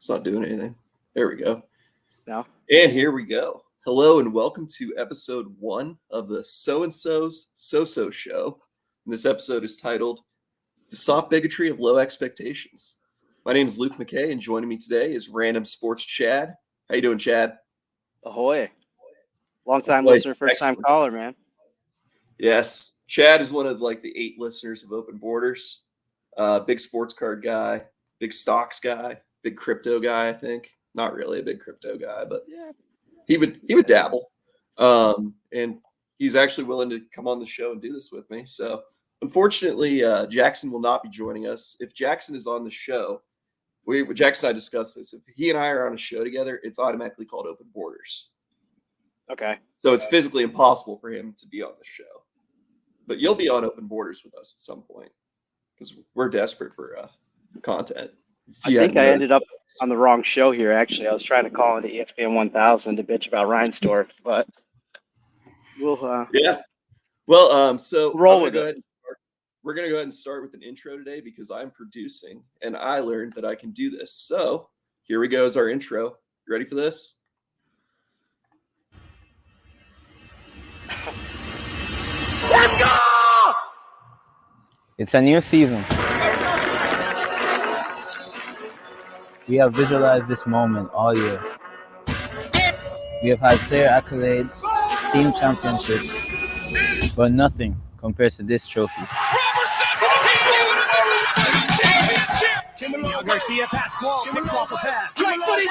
It's not doing anything. There we go. No. And here we go. Hello and welcome to episode 1 of the So-and-So's So-So Show. And this episode is titled The Soft Bigotry of Low Expectations. My name is Luke McKay, and joining me today is Random Sports Chad. How you doing, Chad? Ahoy. Long-time listener, first-time caller, man. Yes. Chad is one of the 8 listeners of Open Borders. Big sports card guy, big stocks guy, big crypto guy, I think. Not really a big crypto guy, but yeah, he would dabble. And he's actually willing to come on the show and do this with me. So unfortunately, Jackson will not be joining us. If Jackson is on the show, Jackson and I discussed this. If he and I are on a show together, it's automatically called Open Borders. Okay. So it's physically impossible for him to be on the show. But you'll be on Open Borders with us at some point because we're desperate for content. I think I ended up on the wrong show here, actually. I was trying to call into ESPN 1000 to bitch about Reinsdorf, but we'll yeah. Well, so roll with it. We're going to go ahead and start with an intro today because I'm producing and I learned that I can do this. So here we go as our intro. You ready for this? Let's go! It's a new season. We have visualized this moment all year. We have had player accolades, team championships, but nothing compares to this trophy.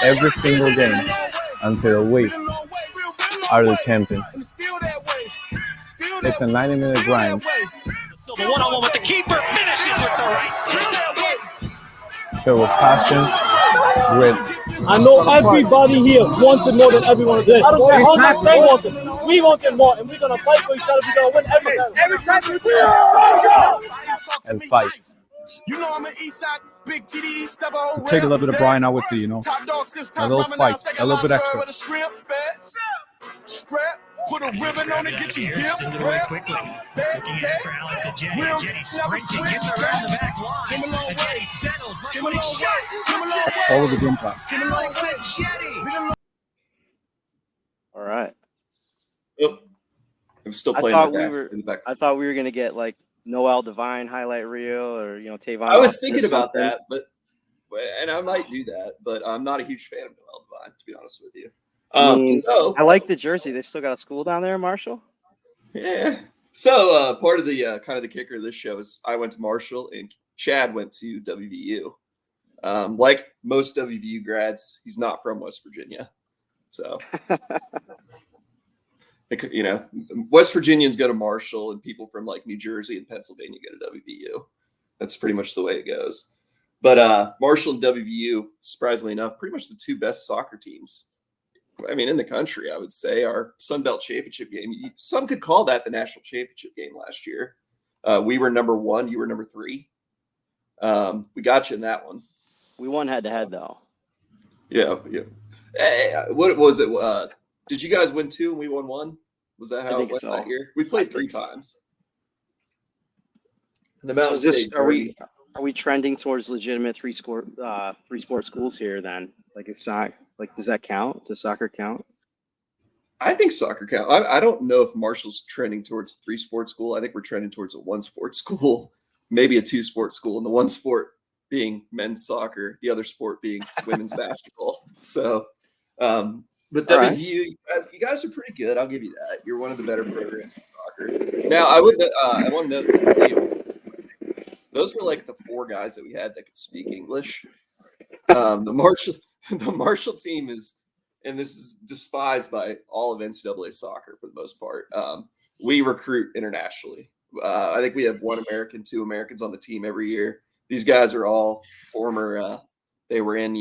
Every single game until a week are the champions. It's a 90-minute grind. So the one-on-one with the keeper finishes with the right. Filled with passion, grit. I know everybody here wants it more than everyone else. I don't care how much they want it. We want it more, and we're gonna fight for each other. We're gonna win every time. And fight. You know I'm an east side big TD step over. Take a little bit of Brian Howard to, a little fight, a little bit extra. Strap, put a ribbon on it, get you Here's into the way quickly. Looking at for Alex and Jenny. Jenny sprinting, gets around the back line. And Jenny settles. Look what he shot. Follow the boom pop. Alex and Jenny. All right. Oh, I'm still playing in the back. I thought we were gonna get Noel Devine highlight reel or Tavon. I was thinking about that, and I might do that, but I'm not a huge fan of Noel Devine, to be honest with you. I like the jersey. They still got a school down there, Marshall. Yeah. So part of the kind of the kicker of this show is I went to Marshall and Chad went to WVU. Like most WVU grads, he's not from West Virginia. So, West Virginians go to Marshall and people from New Jersey and Pennsylvania go to WVU. That's pretty much the way it goes. But Marshall and WVU, surprisingly enough, pretty much the 2 best soccer teams. In the country, I would say, our Sun Belt Championship game. Some could call that the national championship game last year. We were number 1. You were number 3. We got you in that one. We won head-to-head, though. Yeah. Hey, what was it? Did you guys win 2 and we won 1? Was that how it went that year? We played 3 times. The Mountain State. Are we trending towards legitimate three-sport schools here? Then, does that count? Does soccer count? I think soccer count. I don't know if Marshall's trending towards 3-sport school. I think we're trending towards a 1-sport school, maybe a 2-sport school, and the 1 sport being men's soccer, the other sport being women's basketball. So, but WVU, you guys are pretty good. I'll give you that. You're one of the better programs in soccer. Now, I want to note that those were the 4 guys that we had that could speak English. The Marshall team is, and this is despised by all of NCAA soccer for the most part. We recruit internationally. I think we have 1 American, 2 Americans on the team every year. These guys are all former. They were in,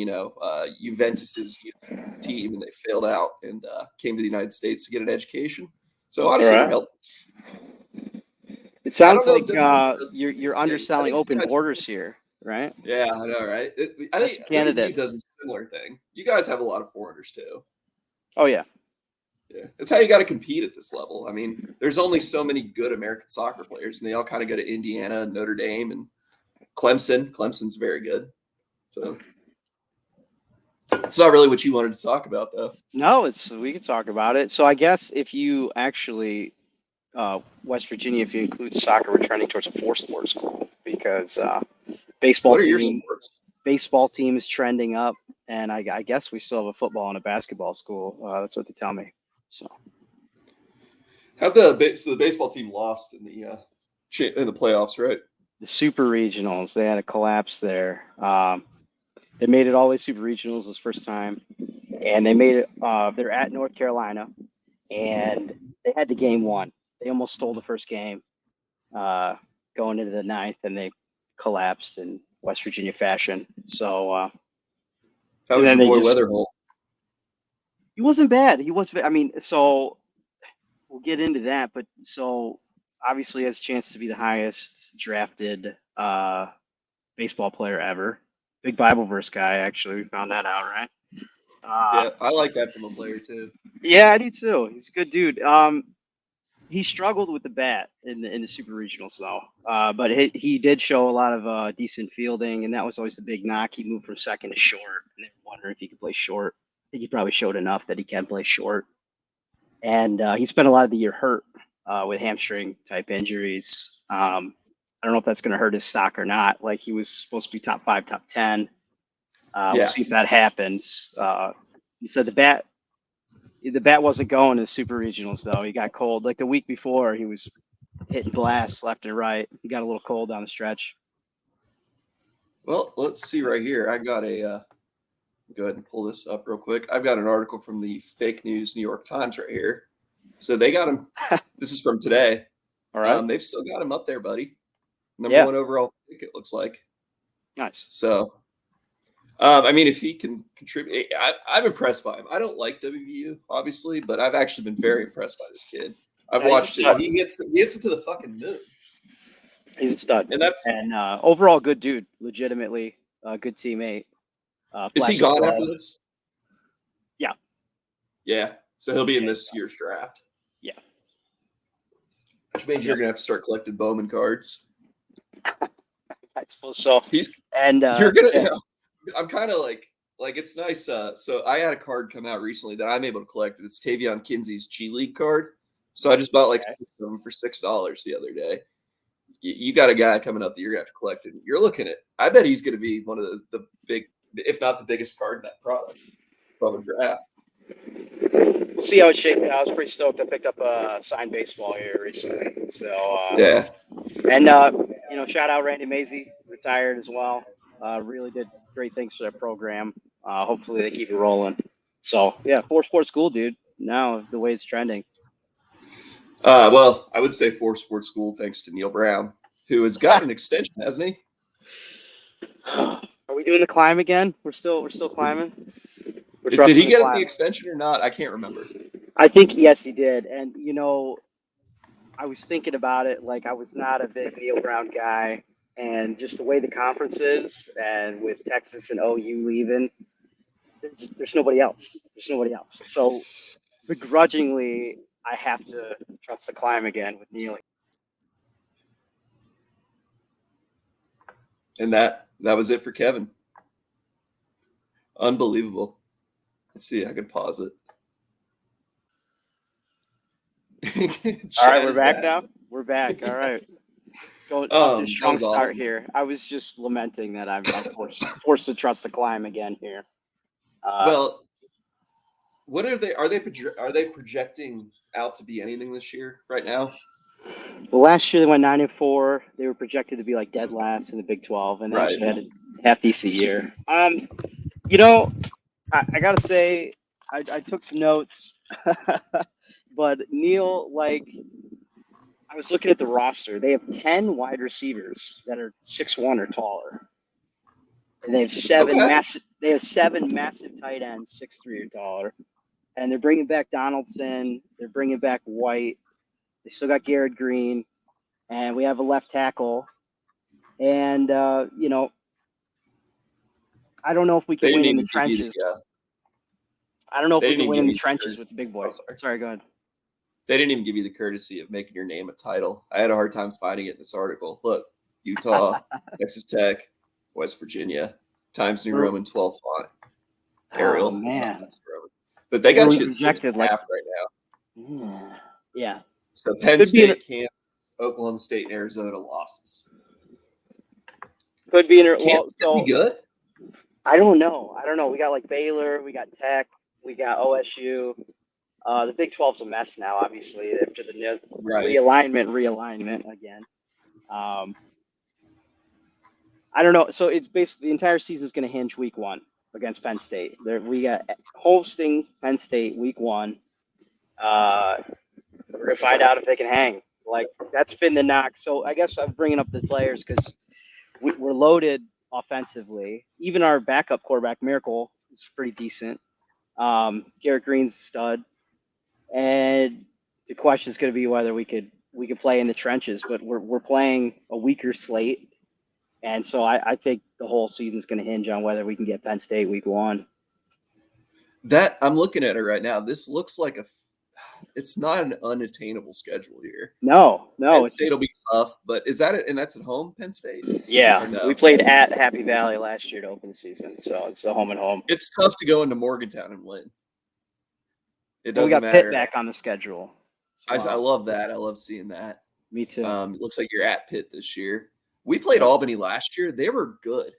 Juventus's youth team, and they failed out and came to the United States to get an education. So honestly, it sounds like you're underselling Open Borders here. Right? Yeah, I know, right? I think candidates does a similar thing. You guys have a lot of foreigners too. Oh yeah. Yeah, it's how you got to compete at this level. There's only so many good American soccer players, and they all kind of go to Indiana and Notre Dame and Clemson. Clemson's very good. So That's not really what you wanted to talk about, though. No, we can talk about it. So I guess if you actually West Virginia, if you include soccer, we're trending towards a 4-sport school because baseball What are your team sports? baseball team is trending up, and I guess we still have a football and a basketball school. That's what they tell me. So The baseball team lost in the playoffs, right? the super regionals, they had a collapse there. They made it all the way super regionals this first time, and they made it. They're at North Carolina, and they had the game won. They almost stole the first game going into the ninth, and they collapsed in West Virginia fashion. So How was your boy Weatherholt? He wasn't bad. He was. I mean, so we'll get into that, but so obviously has a chance to be the highest drafted baseball player ever. Big Bible verse guy, actually. We found that out, right? Yeah, I like that from a player too. Yeah, I do too. He's a good dude. He struggled with the bat in the super regionals though, but he did show a lot of decent fielding, and that was always the big knock. He moved from second to short, and they were wondering if he could play short. I think he probably showed enough that he can play short. And he spent a lot of the year hurt with hamstring type injuries. I don't know if that's going to hurt his stock or not. Like he was supposed to be top 5, top 10. We'll see if that happens. He said the bat wasn't going to the super regionals though. He got cold. Like the week before, he was hitting blasts left and right. He got a little cold down the stretch. Well, let's see right here. I got a. Go ahead and pull this up real quick. I've got an article from the fake news New York Times right here. So they got him. This is from today. All right. They've still got him up there, buddy. Number 1 overall pick, it looks like. Nice. So, I mean, if he can contribute, I'm impressed by him. I don't like WVU, obviously, but I've actually been very impressed by this kid. I've watched it. He gets him to the fucking moon. He's a stud. And overall good dude. Legitimately a good teammate. Is he gone after this? Yeah. Yeah. So he'll be in this year's draft. Yeah. Which means you're gonna have to start collecting Bowman cards. I suppose so. You're gonna. Yeah. I'm kind of like it's nice. So I had a card come out recently that I'm able to collect. It's Tavion Kinsey's G League card. So I just bought like 6 of them for $6 the other day. You got a guy coming up that you're gonna have to collect, and you're looking at. I bet he's gonna be one of the big, if not the biggest card in that product from a draft. We'll see how it shakes out. I was pretty stoked. I picked up a signed baseball here recently. So yeah. And shout out Randy Mazey, retired as well. Really did great things for that program. Hopefully they keep it rolling. So yeah, 4-sport school, dude. Now the way it's trending. Well, I would say 4-sport school thanks to Neil Brown, who has got an extension, hasn't he? Are we doing the climb again? We're still climbing. Did he get the extension or not? I can't remember. I think yes, he did. And I was thinking about it. Like I was not a big Neil Brown guy, and just the way the conference is, and with Texas and OU leaving, there's nobody else. So begrudgingly, I have to trust the climb again with Neil. And that was it for Kevin. Unbelievable. Let's see. I can pause it. All right, we're back now. We're back. All right. Let's go. A strong start here. I was just lamenting that I'm forced to trust the climb again here. Well, what are they? Are they projecting out to be anything this year right now? Well, last year they went 9-4. They were projected to be like dead last in the Big 12, and they actually had a half-decent year. I gotta say, I took some notes, but Neil, I was looking at the roster. They have 10 wide receivers that are 6'1" or taller, and they have seven massive tight ends, 6'3" or taller, and they're bringing back Donaldson. They're bringing back White. They still got Garrett Green, and we have a left tackle. And, I don't know if we can win in the trenches. I don't know if we can win in the trenches with the big boys. Sorry, go ahead. They didn't even give you the courtesy of making your name a title. I had a hard time finding it in this article. Look, Utah, Texas Tech, West Virginia, Times New Roman 12 font. Ariel. Oh, It's not man. Tuscaloosa. But they So got we you at projected, 6.5 like- right now. Yeah. So Penn Could be State, Kansas, Oklahoma State, and Arizona losses. Could be Kansas could be good. I don't know. We got like Baylor, we got Tech, we got OSU. The Big 12's a mess now, obviously, after the Right. realignment again. I don't know. So it's basically the entire season is going to hinge week 1 against Penn State. We got hosting Penn State week 1. We're going to find out if they can hang. Like, that's been the knock. So I guess I'm bringing up the players because we're loaded offensively. Even our backup quarterback, Miracle, is pretty decent. Garrett Green's a stud. And the question is going to be whether we could play in the trenches, but we're playing a weaker slate. And so I think the whole season's going to hinge on whether we can get Penn State week 1. That I'm looking at it right now. This looks like it's not an unattainable schedule here. No, Penn it's State will be tough, but is that it? And that's at home, Penn State? yeah. No? We played at Happy Valley last year to open the season, so it's the home and home. It's tough to go into Morgantown and win. It And doesn't we got matter. Pitt back on the schedule. I love that. I love seeing that. Me too. It looks like you're at Pitt this year. We played Albany last year. They were good.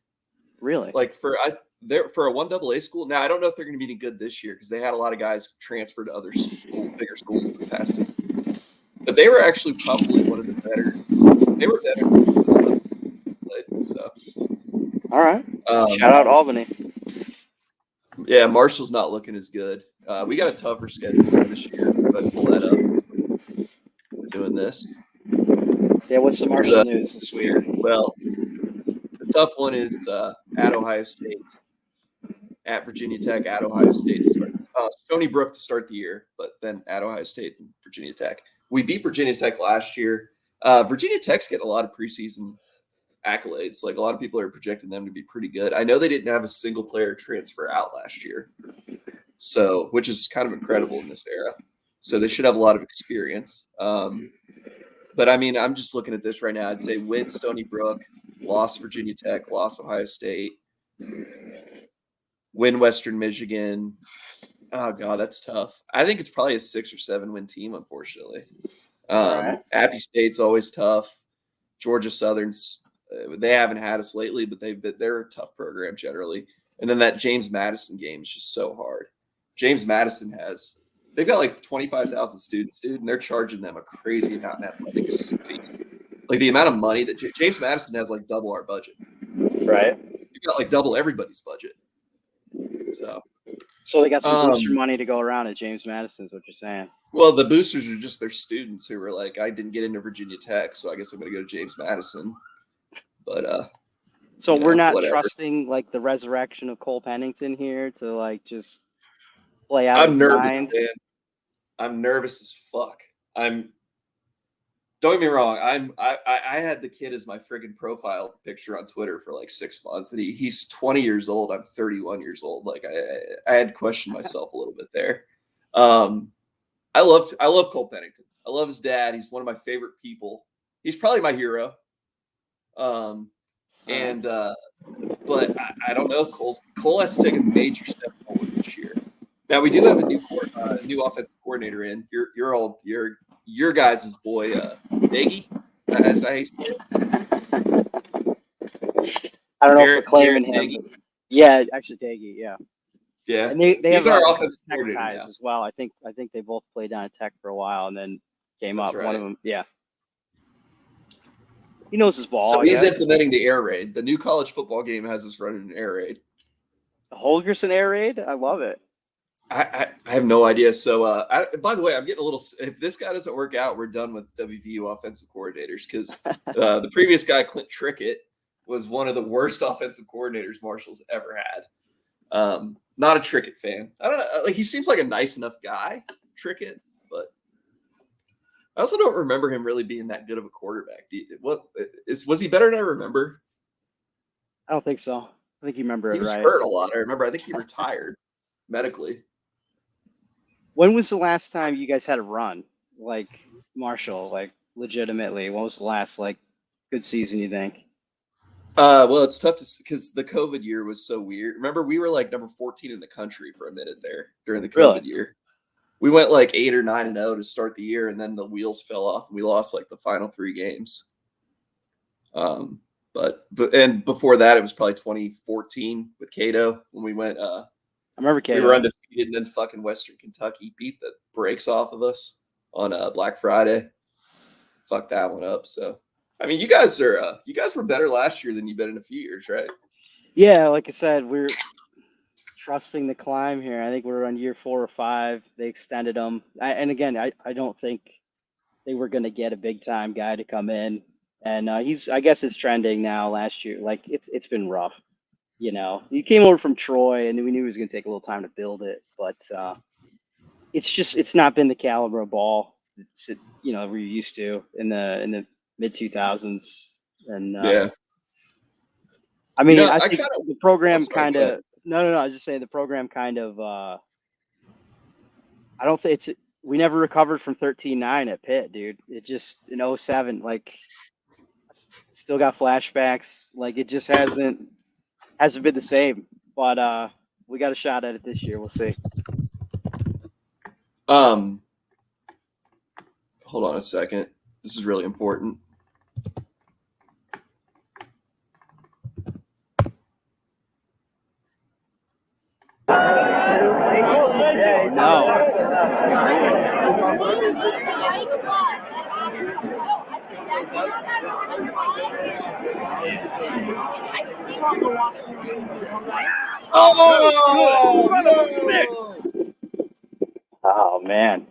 Really? Like for a 1AA school. Now I don't know if they're going to be any good this year because they had a lot of guys transfer to other bigger schools this past season. But they were actually probably one of the better. They were better than the stuff we played. So. All right. Shout out Albany. Yeah, Marshall's not looking as good. We got a tougher schedule this year. But pull that up. We're doing this. Yeah, what's the Marshall news this week? Well, the tough one is at Ohio State, at Virginia Tech, at Ohio State to start. Stony Brook to start the year, but then at Ohio State and Virginia Tech. We beat Virginia Tech last year. Virginia Tech's getting a lot of preseason accolades. Like a lot of people are projecting them to be pretty good. I know they didn't have a single player transfer out last year, so which is kind of incredible in this era. So they should have a lot of experience. But I mean, I'm just looking at this right now. I'd say win Stony Brook, lost Virginia Tech, lost Ohio State, win Western Michigan. Oh God, that's tough. I think it's probably a 6 or 7 win team, unfortunately. Right. Appy State's always tough. Georgia Southern's they haven't had us lately, but they're a tough program generally. And then that James Madison game is just so hard. James Madison they've got like 25,000 students, dude, and they're charging them a crazy amount in athletics fees. Like the amount of money that James Madison has, like double our budget. Right. You got like double everybody's budget. So they got some booster money to go around at James Madison, is what you're saying. Well, the boosters are just their students who were like, I didn't get into Virginia Tech, so I guess I'm going to go to James Madison. But so we're not trusting like the resurrection of Cole Pennington here to like just play out his mind. Man. I'm nervous as fuck. Don't get me wrong. I had the kid as my friggin' profile picture on Twitter for like 6 months, and he's 20 years old. I'm 31 years old. Like I had to question myself a little bit there. I love Cole Pennington. I love his dad. He's one of my favorite people. He's probably my hero. But I don't know if Cole has to take a major step forward this year. Now we do have a new offensive coordinator in. Your guys' boy, Daggy. As I say it. I don't know if we're claiming him. Yeah, actually Daggy. Yeah. Yeah. And they have our offensive coordinator ties now as well. I think they both played down at Tech for a while and then came up. Right. One of them. Yeah. He knows his ball. So he's implementing the air raid. The new college football game has us running an air raid. The Holgerson air raid? I love it. I have no idea. So, by the way, I'm getting a little. If this guy doesn't work out, we're done with WVU offensive coordinators because the previous guy, Clint Trickett, was one of the worst offensive coordinators Marshall's ever had. Not a Trickett fan. I don't know. Like he seems like a nice enough guy, Trickett, but I also don't remember him really being that good of a quarterback. Was he better than I remember? I don't think so. I think you remember it right. He was hurt a lot. I think he retired medically. When was the last time you guys had a run like Marshall, like legitimately? When was the last like good season you think? Well, it's tough to because the COVID year was so weird. Remember, we were like number 14 in the country for a minute there during the COVID Really? year. We went like 8 or 9-0 to start the year, and then the wheels fell off, and we lost like the final 3 games. But and before that, it was probably 2014 with Cato when we went. I remember Cato. We were undefeated, and then fucking Western Kentucky beat the brakes off of us on Black Friday. Fucked that one up. So, I mean, you guys were better last year than you've been in a few years, right? Yeah, like I said, we're trusting the climb here. I think we're on year 4 or 5. They extended them, and again, I don't think they were going to get a big time guy to come in. And I guess it's trending now. Last year, like it's been rough. You know, he came over from Troy, and we knew he was going to take a little time to build it, but it's not been the caliber of ball we're used to in the mid 2000s. And Yeah. I mean, You know, I think the program kind of no. I was just saying the program kind of. I don't think we never recovered from 13-9 at Pitt, dude. It just in 07, like, still got flashbacks. Like, it just hasn't been the same. But we got a shot at it this year. We'll see. Hold on a second. This is really important. No. Oh man.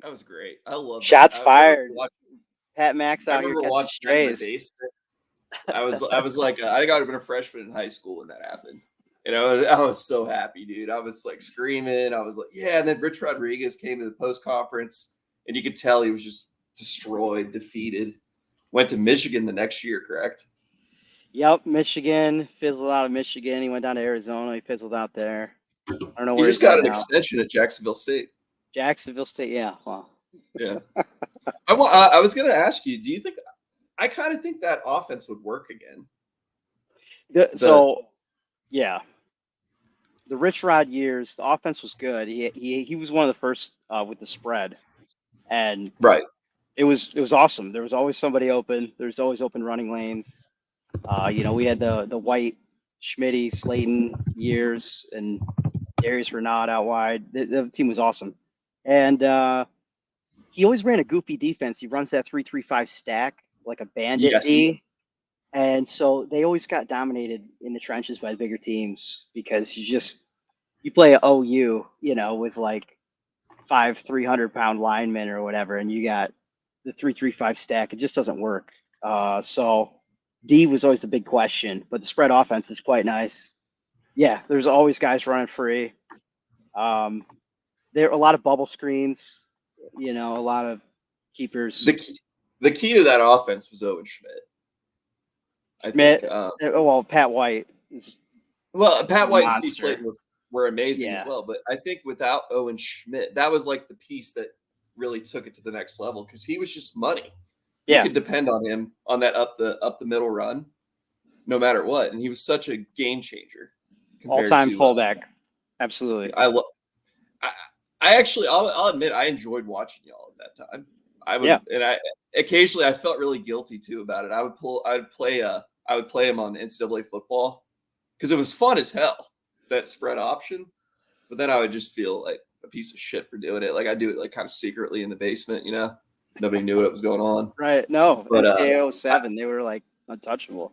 That was great. I love Shots that. fired. Pat Max out here catching watching that in the strays. basement. I was like, I think I would have been a freshman in high school when that happened. And I was so happy, dude. I was like screaming. I was like, yeah. And then Rich Rodriguez came to the post conference, and you could tell he was just destroyed, defeated. Went to Michigan the next year, correct? Yep, Michigan, fizzled out of Michigan. He went down to Arizona. He fizzled out there. I don't know where He he's just got an now. extension at Jacksonville State. Jacksonville State, yeah. Well, yeah. I was going to ask you, do you think – I kind of think that offense would work again. Yeah. The Rich Rod years, the offense was good. He was one of the first with the spread. And right. It was awesome. There was always somebody open. There's always open running lanes. We had the White, Schmidt, Slayton years, and Darius Renaud out wide. The team was awesome. And he always ran a goofy defense. He runs that 3-3-5 stack like a bandit D. And so they always got dominated in the trenches by the bigger teams because you play an OU, with like 5 300-pound linemen or whatever, and you got the 3-3-5 stack. It just doesn't work. So D was always the big question, but the spread offense is quite nice. Yeah, there's always guys running free. There are a lot of bubble screens, a lot of keepers. The key to that offense was Owen Schmidt. I think. Pat White. Pat White and Steve Slayton were amazing as well. But I think without Owen Schmidt, that was like the piece that really took it to the next level because he was just money. You could depend on him on that up the middle run, no matter what. And he was such a game changer. All-time fullback. Absolutely. I actually, I'll admit, I enjoyed watching y'all at that time. And I occasionally I felt really guilty too about it. I would play him on NCAA football because it was fun as hell, that spread option. But then I would just feel like a piece of shit for doing it. Like I do it like kind of secretly in the basement, Nobody knew what was going on. Right. No, but NCAA 07, they were like untouchable.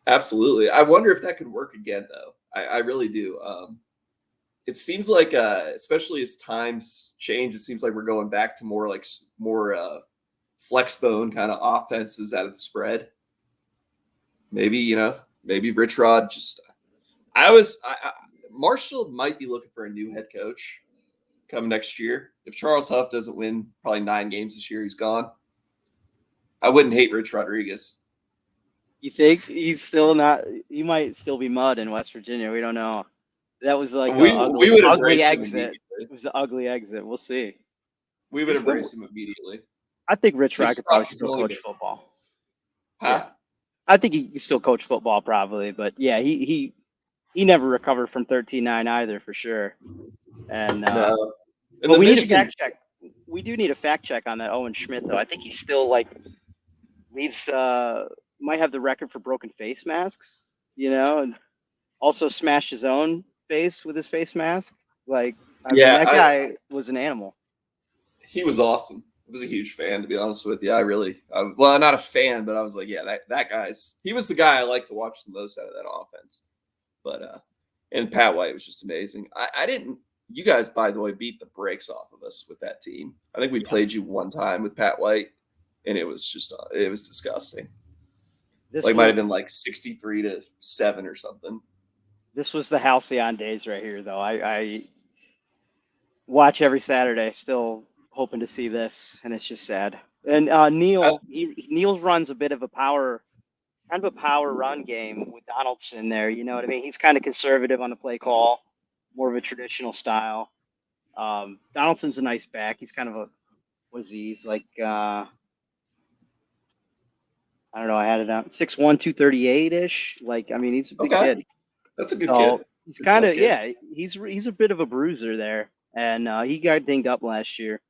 Absolutely. I wonder if that could work again though. I really do. It seems like, especially as times change, it seems like we're going back to more flex bone kind of offenses out of the spread. Maybe Rich Rod just. Marshall might be looking for a new head coach come next year. If Charles Huff doesn't win probably 9 games this year, he's gone. I wouldn't hate Rich Rodriguez. You think he's still not? He might still be mud in West Virginia. We don't know. That was like we would ugly exit. It was the ugly exit. We'll see. We would embrace him immediately. I think Rich Rod could probably still coach football. Huh? I think he can still coach football probably, but yeah, he never recovered from 13-9 either for sure. And No. And but the we need a Michigan, fact check. We do need a fact check on that Owen Schmidt though. I think he's still like leads might have the record for broken face masks, and also smashed his own face with his face mask. Like, I mean, yeah, that guy was an animal. he was awesome. I was a huge fan, to be honest with you. Well, not a fan, but I was like, yeah, that he was the guy I liked to watch the most out of that offense. But and Pat White was just amazing. You guys, by the way, beat the brakes off of us with that team. I think we played you one time with Pat White, and it was disgusting. Might have been like 63-7 or something. This was the halcyon days right here, though. I watch every Saturday, still hoping to see this, and it's just sad. And Neil runs a bit of a power run game with Donaldson there. You know what I mean? He's kind of conservative on the play call, more of a traditional style. Donaldson's a nice back. He's kind of a he's like I don't know. I had it out 6'1", 238 ish. Like, I mean, he's a big kid. That's a good kid. He's kind of he's a bit of a bruiser there, and he got dinged up last year.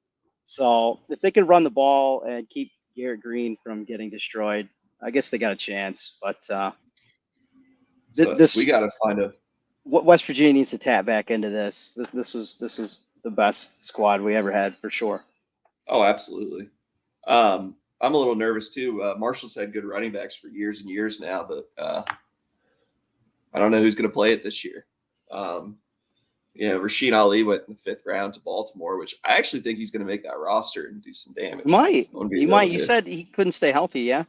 So if they can run the ball and keep Garrett Green from getting destroyed, I guess they got a chance. But we got to find what West Virginia needs to tap back into this. This was the best squad we ever had for sure. Oh, absolutely. I'm a little nervous too. Marshall's had good running backs for years and years now, but I don't know who's going to play it this year. Rasheed Ali went in the 5th round to Baltimore, which I actually think he's going to make that roster and do some damage. He might. You said he couldn't stay healthy, yeah?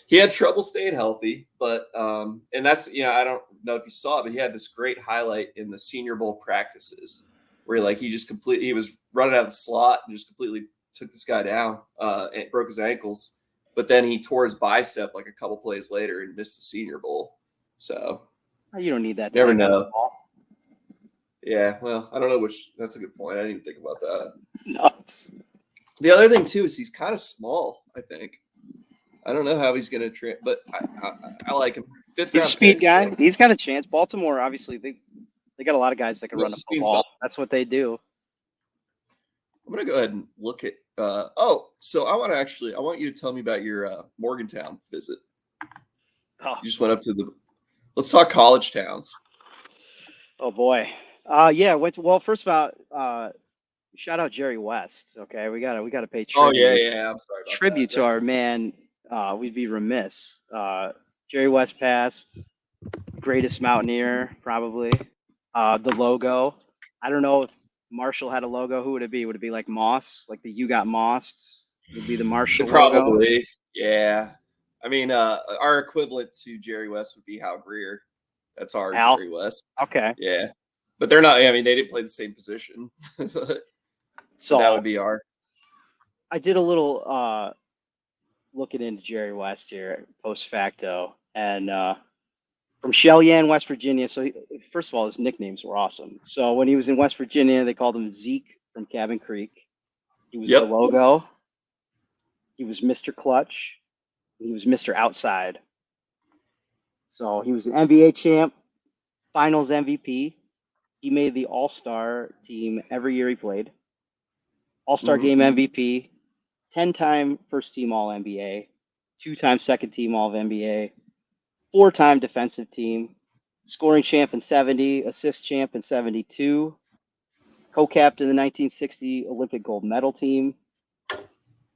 He had trouble staying healthy, but and that's I don't know if you saw it, but he had this great highlight in the Senior Bowl practices where he was running out of the slot and just completely took this guy down and broke his ankles, but then he tore his bicep like a couple plays later and missed the Senior Bowl. So you don't need that. Never know. Yeah, well, I don't know that's a good point. I didn't even think about that. No. The other thing too is he's kind of small, I think. I don't know how he's going to but I like him. 5th He's a speed guy. So. He's got a chance. Baltimore, obviously, they got a lot of guys that can run the football. That's what they do. I'm going to go ahead and look at so I want you to tell me about your Morgantown visit. Oh. You just went up to let's talk college towns. Oh boy. First of all, shout out Jerry West. Okay, we gotta pay tribute. Oh yeah. I'm sorry. Tribute to our man. We'd be remiss. Jerry West passed. Greatest Mountaineer, probably. The logo. I don't know if Marshall had a logo. Who would it be? Would it be like Moss? Like the "You Got Mossed"? Would be the Marshall probably. Logo? Yeah. I mean, our equivalent to Jerry West would be Hal Greer. That's our Al? Jerry West. Okay. Yeah. But they're not. I mean, they didn't play the same position. So that would be our. I did a little looking into Jerry West here post facto, and from Cheyenne, West Virginia. So first of all, his nicknames were awesome. So when he was in West Virginia, they called him Zeke from Cabin Creek. He was the logo. He was Mr. Clutch. He was Mr. Outside. So he was an NBA champ, Finals MVP. He made the All-Star team every year he played. All-Star Game MVP, 10-time first-team All-NBA, 2-time second-team All-NBA, 4-time defensive team, scoring champ in 70, assist champ in 72, co-captain the 1960 Olympic gold medal team,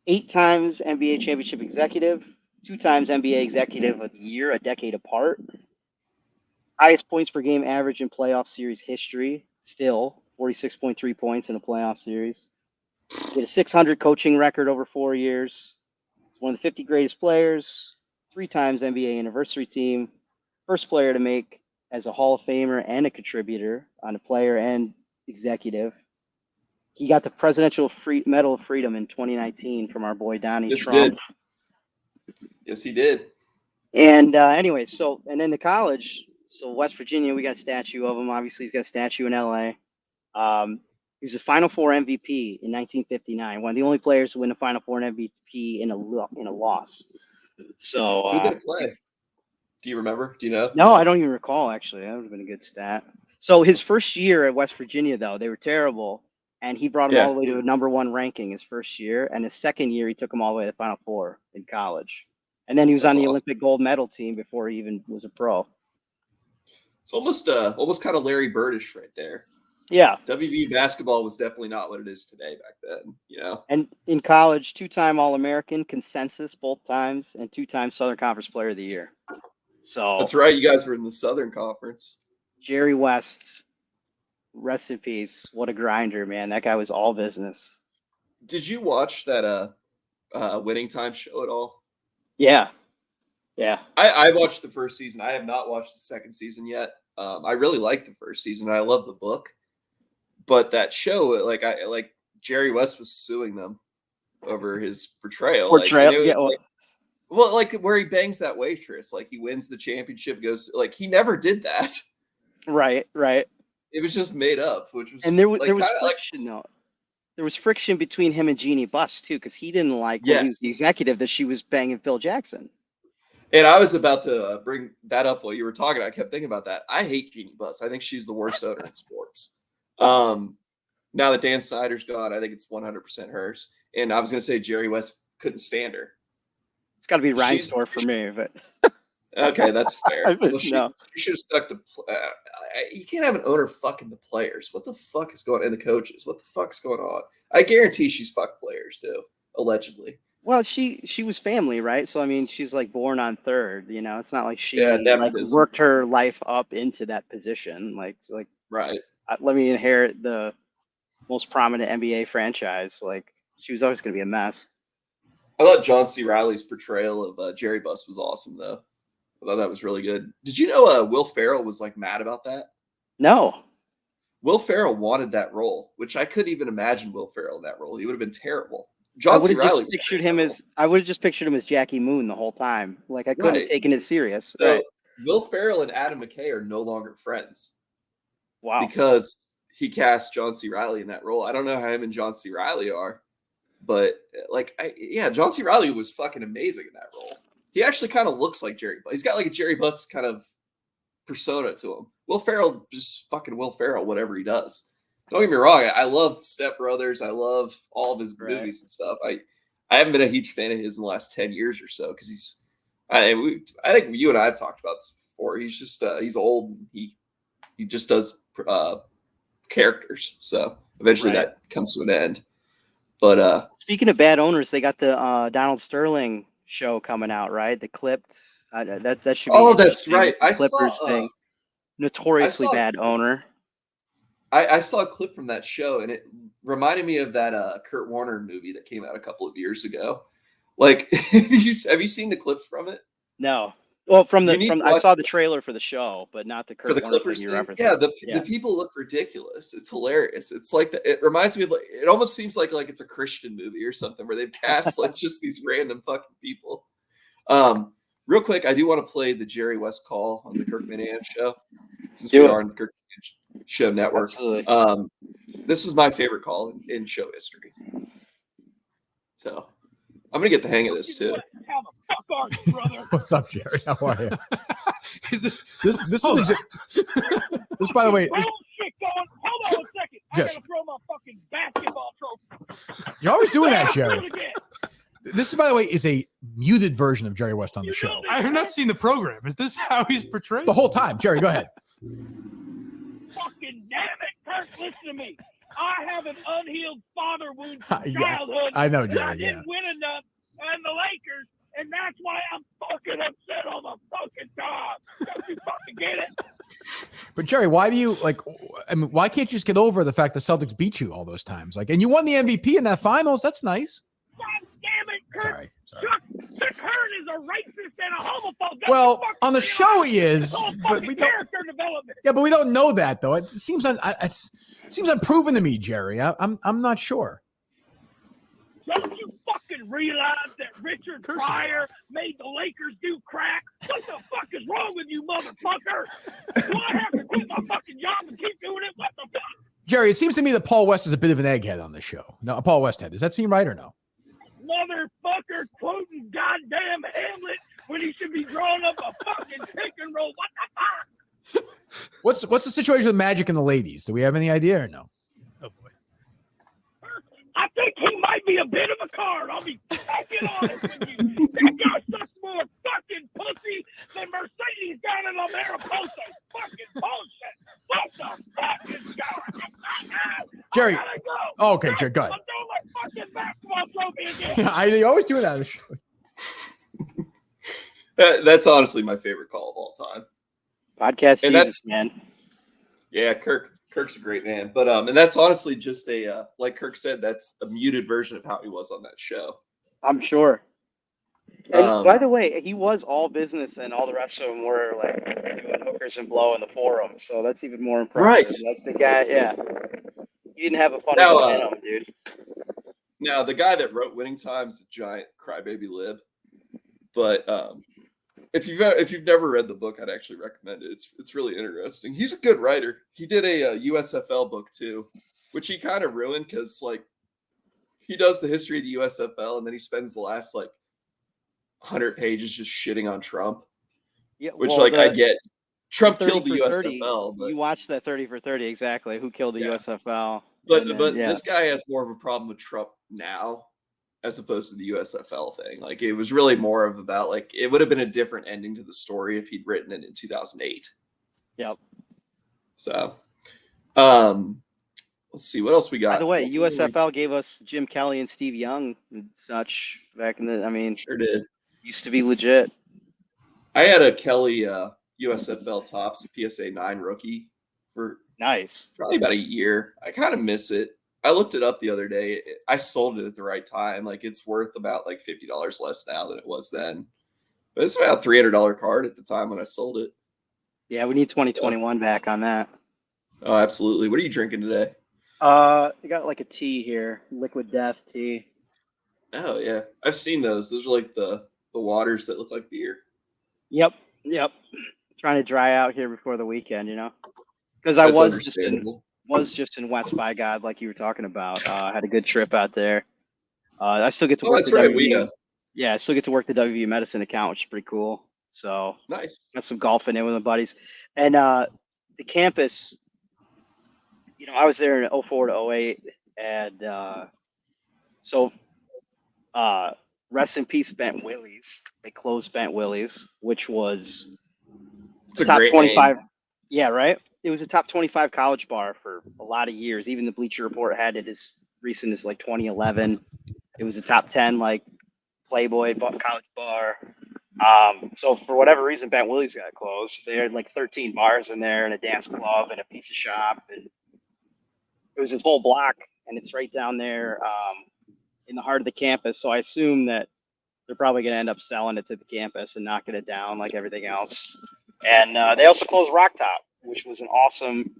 8 times NBA championship executive, 2 times NBA executive of the year, a decade apart, highest points per game average in playoff series history, still 46.3 points in a playoff series. He had a 600 coaching record over 4 years. One of the 50 greatest players, 3 times NBA anniversary team, first player to make as a Hall of Famer and a contributor on a player and executive. He got the Presidential Medal of Freedom in 2019 from our boy Donnie Trump. Yes, he did. And and then the college. So West Virginia, we got a statue of him. Obviously, he's got a statue in LA. He was a Final Four MVP in 1959, one of the only players to win a Final Four MVP in a loss. So Who did they play? Do you remember? Do you know? no, I don't even recall, actually. That would have been a good stat. So his first year at West Virginia, though, they were terrible. And he brought them all the way to a #1 ranking his first year. And his second year, he took them all the way to the Final Four in college. And then he was That's on the awesome. Olympic gold medal team before he even was a pro. It's almost kind of Larry Birdish right there. Yeah. WVU basketball was definitely not what it is today back then, you know? And in college, 2-time All-American, consensus both times, and 2-time Southern Conference Player of the Year. So That's right. You guys were in the Southern Conference. Jerry West, rest in peace. What a grinder, man. That guy was all business. Did you watch that Winning Time show at all? Yeah. Yeah. I watched the first season. I have not watched the second season yet. I really liked the first season. I love the book. But that show, like Jerry West was suing them over his portrayal. Like where he bangs that waitress, like he wins the championship, goes like he never did that. Right. It was just made up, which was And there was friction though. There was friction between him and Jeannie Buss too, because he didn't like when he was the executive that she was banging Phil Jackson. And I was about to bring that up while you were talking. I kept thinking about that. I hate Jeannie Buss. I think she's the worst owner in sports. Now that Dan Snyder's gone, I think it's 100% hers. And I was going to say Jerry West couldn't stand her. It's got to be Reinsdorf for me, but okay, that's fair. Well, she no. should have stuck to. You can't have an owner fucking the players. What the fuck is going on? And the coaches? What the fuck's going on? I guarantee she's fucked players too, allegedly. Well, she was family, right? So I mean, she's like born on third. You know, it's not like she worked her life up into that position. Like right. Let me inherit the most prominent NBA franchise. Like she was always going to be a mess. I thought John C. Reilly's portrayal of Jerry Buss was awesome, though. I thought that was really good. Did you know Will Ferrell was like mad about that? No. Will Ferrell wanted that role, which I couldn't even imagine Will Ferrell in that role. He would have been terrible. John C. Reilly. I would have just pictured him as Jackie Moon the whole time. Like I couldn't have taken it serious. So Will Ferrell and Adam McKay are no longer friends. Wow. Because he cast John C. Reilly in that role. I don't know how him and John C. Reilly are, but John C. Reilly was fucking amazing in that role. He actually kind of looks like Jerry Buss. He's got like a Jerry Buss kind of persona to him. Will Ferrell, just fucking Will Ferrell, whatever he does. Don't get me wrong. I love Step Brothers. I love all of his movies and stuff. I haven't been a huge fan of his in the last 10 years or so because I think you and I have talked about this before. He's just he's old. And he just does characters. So eventually that comes to an end. But speaking of bad owners, they got the Donald Sterling show coming out, right? The Clipped. That should be. Oh, that's right. I Clippers saw, thing. Notoriously bad owner. I saw a clip from that show, and it reminded me of that Kurt Warner movie that came out a couple of years ago. Like, have you seen the clips from it? No. Well, I saw the trailer for the show, but not the Kurt Warner Clippers thing you're referencing. Yeah, the people look ridiculous. It's hilarious. It's like it reminds me of it almost seems like it's a Christian movie or something where they've cast like just these random fucking people. Real quick, I do want to play the Jerry West call on the Kirk Minihane show since we are on the Kirk Show Network. Absolutely. This is my favorite call in show history. So I'm gonna get the hang of this too. How the fuck are you, brother? What's up, Jerry? How are you? Is this this by the way? Hold on a second. I gotta throw my fucking basketball trophy. You're always doing that, Jerry. This, by the way, is a muted version of Jerry West on the show. I have not seen the program. Is this how he's portrayed? The whole time. Jerry, go ahead. Fucking damn it, Kirk, listen to me. I have an unhealed father wound from childhood. I know, Jerry. I didn't win enough on the Lakers, and that's why I'm fucking upset all the fucking time. Don't you fucking get it? But Jerry, why do you why can't you just get over the fact the Celtics beat you all those times? Like, and you won the MVP in that finals. That's nice. God damn it, Kirk. Sorry. Chuck Hearn is a racist and a homophobe. Well, on the show he is, but we don't. Character development. Yeah, but we don't know that though. It seems unproven to me, Jerry. I'm not sure. Don't you fucking realize that Richard Pryor made the Lakers do crack? What the fuck is wrong with you, motherfucker? Do I have to quit my fucking job and keep doing it? What the fuck? Jerry, it seems to me that Paul West is a bit of an egghead on this show. No, Paul Westhead. Does that seem right or no? motherfucker quoting goddamn Hamlet when he should be drawing up a fucking pick and roll. What the fuck? What's the situation with Magic and the ladies? Do we have any idea or no? Oh boy. I think he might be a bit of a card. I'll be fucking honest with you. That guy sucks more fucking pussy than Mercedes down in La Mariposa. Fucking bullshit. What the fuck is going on? Jerry. I gotta go. Oh, okay, Jerry, go ahead. I'm doing my fucking basketball trophy again. You always do that on the show. That's honestly my favorite call of all time. Podcast And Jesus, man. Yeah, Kirk's a great man. But and that's honestly just a like Kirk said, that's a muted version of how he was on that show. I'm sure. And by the way, he was all business, and all the rest of them were like doing hookers and blow in the forum. So that's even more impressive. Right. Like the guy, yeah. He didn't have a funny Now, bone in him, dude. Now the guy that wrote Winning Time is a giant crybaby lib. But if you've never read the book, I'd actually recommend it. It's really interesting. He's a good writer. He did a USFL book too, which he kind of ruined because like he does the history of the USFL and then he spends the last like 100 pages just shitting on Trump. Yeah, which well, like I get. Trump 30 killed the for 30, USFL. But, you watched that 30 for 30 exactly. Who killed the USFL? But then, this guy has more of a problem with Trump now as opposed to the USFL thing. Like it was really more of about like it would have been a different ending to the story if he'd written it in 2008. Yep. So, let's see what else we got. By the way, USFL gave us Jim Kelly and Steve Young and such back in the. I mean, sure did. Used to be legit. I had a Kelly USFL Tops PSA 9 rookie for nice. Probably about a year. I kind of miss it. I looked it up the other day. I sold it at the right time. Like it's worth about like $50 less now than it was then. But it's about a $300 card at the time when I sold it. Yeah, we need 2021 back on that. Oh, absolutely. What are you drinking today? I got like a tea here, Liquid Death tea. Oh yeah, I've seen those. Those are like the waters that look like beer. Yep. Trying to dry out here before the weekend, you know, because I was just in West by God, like you were talking about. Had a good trip out there. I still get to work. That's right. WVU. Yeah, I still get to work the WVU medicine account, which is pretty cool. So nice. Got some golfing in with my buddies, and the campus. You know, I was there in 04 to 08, and so rest in peace, Bent Willie's. They closed Bent Willie's, which was top 25. Name. Yeah, right. It was a top 25 college bar for a lot of years. Even the Bleacher Report had it as recent as like 2011. It was a top 10 like Playboy college bar. So for whatever reason, Bent Willie's got closed. They had like 13 bars in there and a dance club and a pizza shop, and it was this whole block, and it's right down there in the heart of the campus. So I assume that they're probably going to end up selling it to the campus and knocking it down like everything else. And they also closed Rock Top, which was an awesome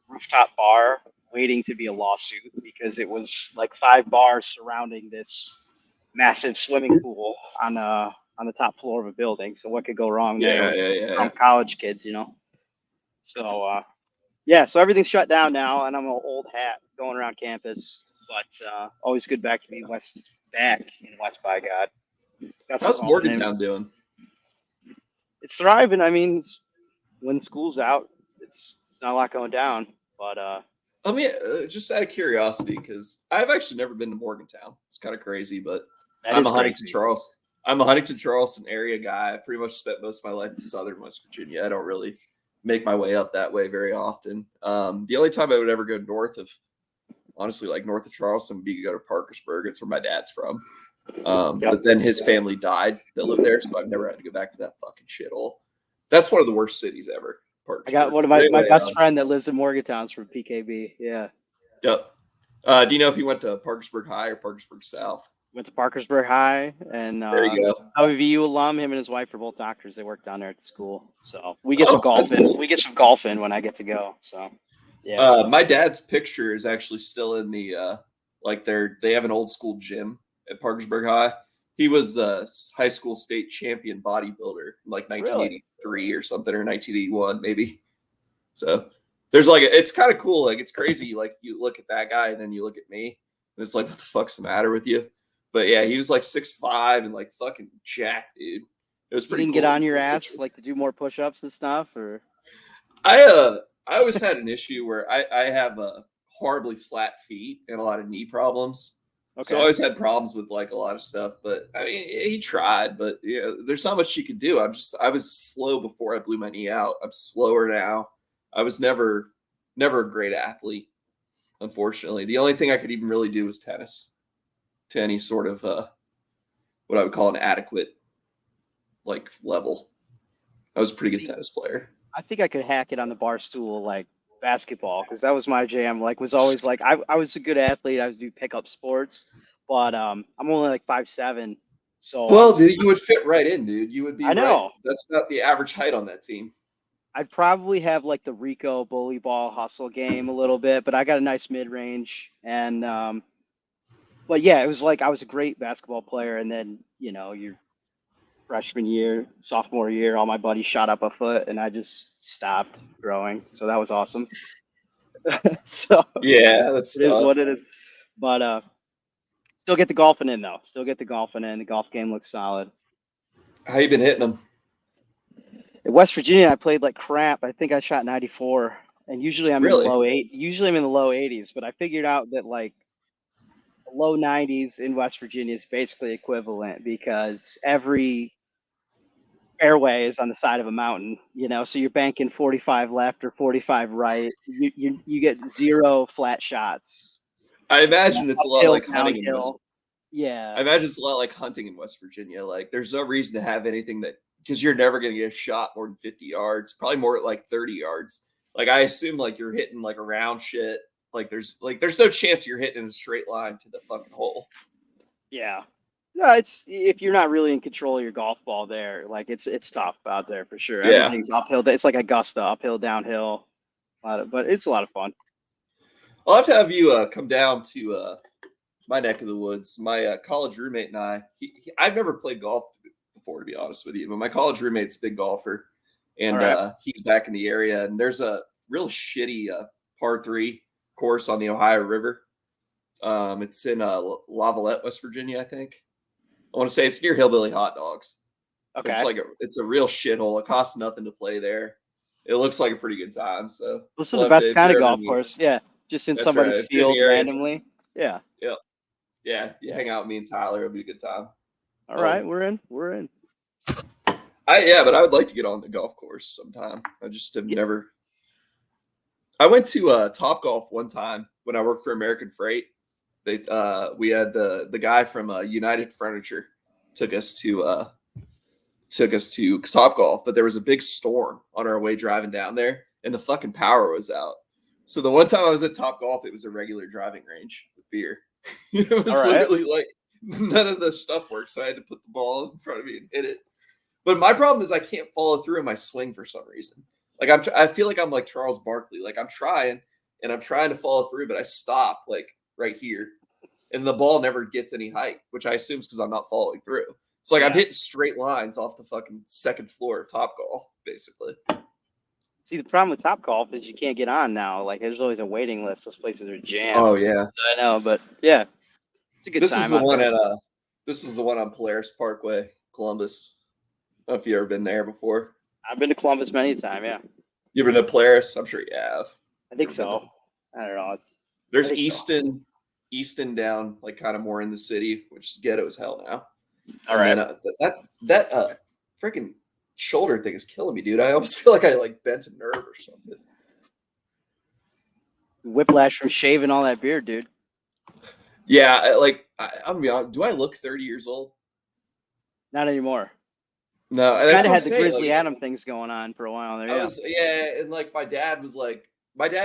rooftop bar waiting to be a lawsuit because it was like 5 bars surrounding this massive swimming pool on the top floor of a building. So what could go wrong there? Yeah. College kids, you know. So yeah, so everything's shut down now, and I'm an old hat going around campus, but always good back to be back in West by God. How's Morgantown doing? It's thriving. I mean, when school's out, it's not a lot going down, but I mean, just out of curiosity, because I've actually never been to Morgantown. It's kind of crazy, but I'm a Huntington Charleston area guy. I pretty much spent most of my life in Southern West Virginia. I don't really make my way up that way very often. The only time I would ever go north of Charleston would be to go to Parkersburg. It's where my dad's from. But then his family died that lived there, so I've never had to go back to that fucking shithole. That's one of the worst cities ever. I got one of my best friend that lives in Morgantown's from PKB. Yeah. Yep. Do you know if he went to Parkersburg High or Parkersburg South? Went to Parkersburg High, and there you go. WVU alum. Him and his wife are both doctors. They work down there at the school, so we get some golf in. Cool. We get some golf in when I get to go. So, yeah. My dad's picture is actually still in the they have an old school gym at Parkersburg High. He was a high school state champion bodybuilder in like 1983 or something, or 1981 maybe. So there's it's kind of cool. Like it's crazy. Like you look at that guy and then you look at me, and it's like, what the fuck's the matter with you? But yeah, he was like 6'5" and like fucking jacked, dude. It was You pretty didn't cool. get on your ass like to do more push-ups and stuff, or I always had an issue where I have horribly flat feet and a lot of knee problems. okay. So I always had problems with like a lot of stuff. But I mean, he tried, but yeah, there's not much you could do. I was slow before I blew my knee out. I'm slower now. I was never a great athlete, unfortunately. The only thing I could even really do was tennis to any sort of what I would call an adequate like level. I was a pretty good tennis player. I think I could hack it on the bar stool like basketball, because that was my jam. Like, was always like I was a good athlete. I was do pickup sports, but I'm only like 5'7". So well, you would fit right in, dude. You would be. I know. Right. That's about the average height on that team. I'd probably have like the Rico bully ball hustle game a little bit, but I got a nice mid range. And but yeah, it was like I was a great basketball player, and then your freshman year, sophomore year, all my buddies shot up a foot, and I just stopped growing. So that was awesome. So yeah, that's it is what it is. But still get the golfing in though. Still get the golfing in. The golf game looks solid. How you been hitting them? In West Virginia, I played like crap. I think I shot 94, and usually I'm Really? in the low 8. Usually I'm in the low 80s, but I figured out that like low 90s in West Virginia is basically equivalent, because every fairway is on the side of a mountain, so you're banking 45 left or 45 right. You get 0 flat shots. I imagine it's a lot like hunting in West. Yeah. I imagine it's a lot like hunting in West Virginia. Like, there's no reason to have anything that, because you're never going to get a shot more than 50 yards, probably more like 30 yards. Like, I assume like you're hitting like around shit. Like there's no chance you're hitting in a straight line to the fucking hole. Yeah. No, it's if you're not really in control of your golf ball there, like it's tough out there for sure. Yeah. Everything's uphill. It's like Augusta, uphill, downhill. But it's a lot of fun. I'll have to have you come down to my neck of the woods. My college roommate and I've never played golf before, to be honest with you, but my college roommate's a big golfer, and he's back in the area. And there's a real shitty par 3 course on the Ohio River. It's in Lavalette, West Virginia, I think. I want to say it's near Hillbilly Hot Dogs. Okay. It's a real shithole. It costs nothing to play there. It looks like a pretty good time. So this is the best kind of golf course. Yeah. Just in somebody's field randomly. Yeah. Yep. Yeah. You hang out with me and Tyler, it'll be a good time. All right, we're in. But I would like to get on the golf course sometime. I just have never. I went to Topgolf one time when I worked for American Freight. We had the guy from United Furniture took us to Topgolf, but there was a big storm on our way driving down there, and the fucking power was out. So the one time I was at Topgolf, it was a regular driving range with beer. It was literally like none of the stuff worked, so I had to put the ball in front of me and hit it. But my problem is I can't follow through in my swing for some reason. Like I feel like I'm like Charles Barkley. Like I'm trying to follow through, but I stop like right here, and the ball never gets any height, which I assume is because I'm not following through. It's like I'm hitting straight lines off the fucking second floor of Topgolf, basically. See, the problem with Topgolf is you can't get on now. Like, there's always a waiting list. Those places are jammed. Oh yeah, I know, but yeah, it's a good time. This is the one on Polaris Parkway, Columbus. I don't know if you've ever been there before. I've been to Columbus many times. Yeah. You ever been to Polaris? I'm sure you have. I think so. I don't know. There's Easton down, like kind of more in the city, which is ghetto as hell now. All right. That freaking shoulder thing is killing me, dude. I almost feel like I like bent a nerve or something. Whiplash from shaving all that beard, dude. Yeah, I'm gonna be honest. Do I look 30 years old? Not anymore. No, I kind of had the Grizzly Adam things going on for a while there. And like my dad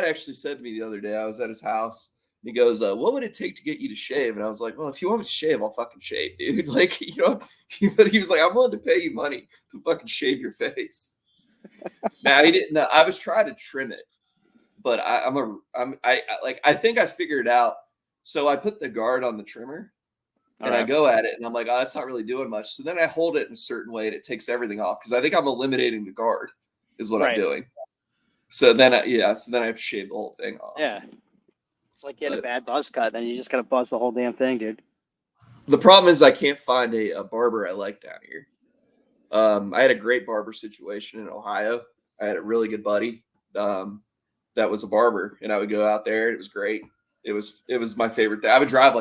actually said to me the other day, I was at his house. And he goes, what would it take to get you to shave? And I was like, well, if you want me to shave, I'll fucking shave, dude. Like, but he was like, I'm willing to pay you money to fucking shave your face. Now he didn't. I was trying to trim it, but I think I figured it out. So I put the guard on the trimmer, and I go at it, and I'm like, oh, that's not really doing much. So then I hold it in a certain way, and it takes everything off because I think I'm eliminating the guard is what I'm doing. So then, I have to shave the whole thing off. Yeah. It's like getting a bad buzz cut, then you just got to buzz the whole damn thing, dude. The problem is I can't find a barber I like down here. I had a great barber situation in Ohio. I had a really good buddy that was a barber, and I would go out there. It was great. It was my favorite thing. I would drive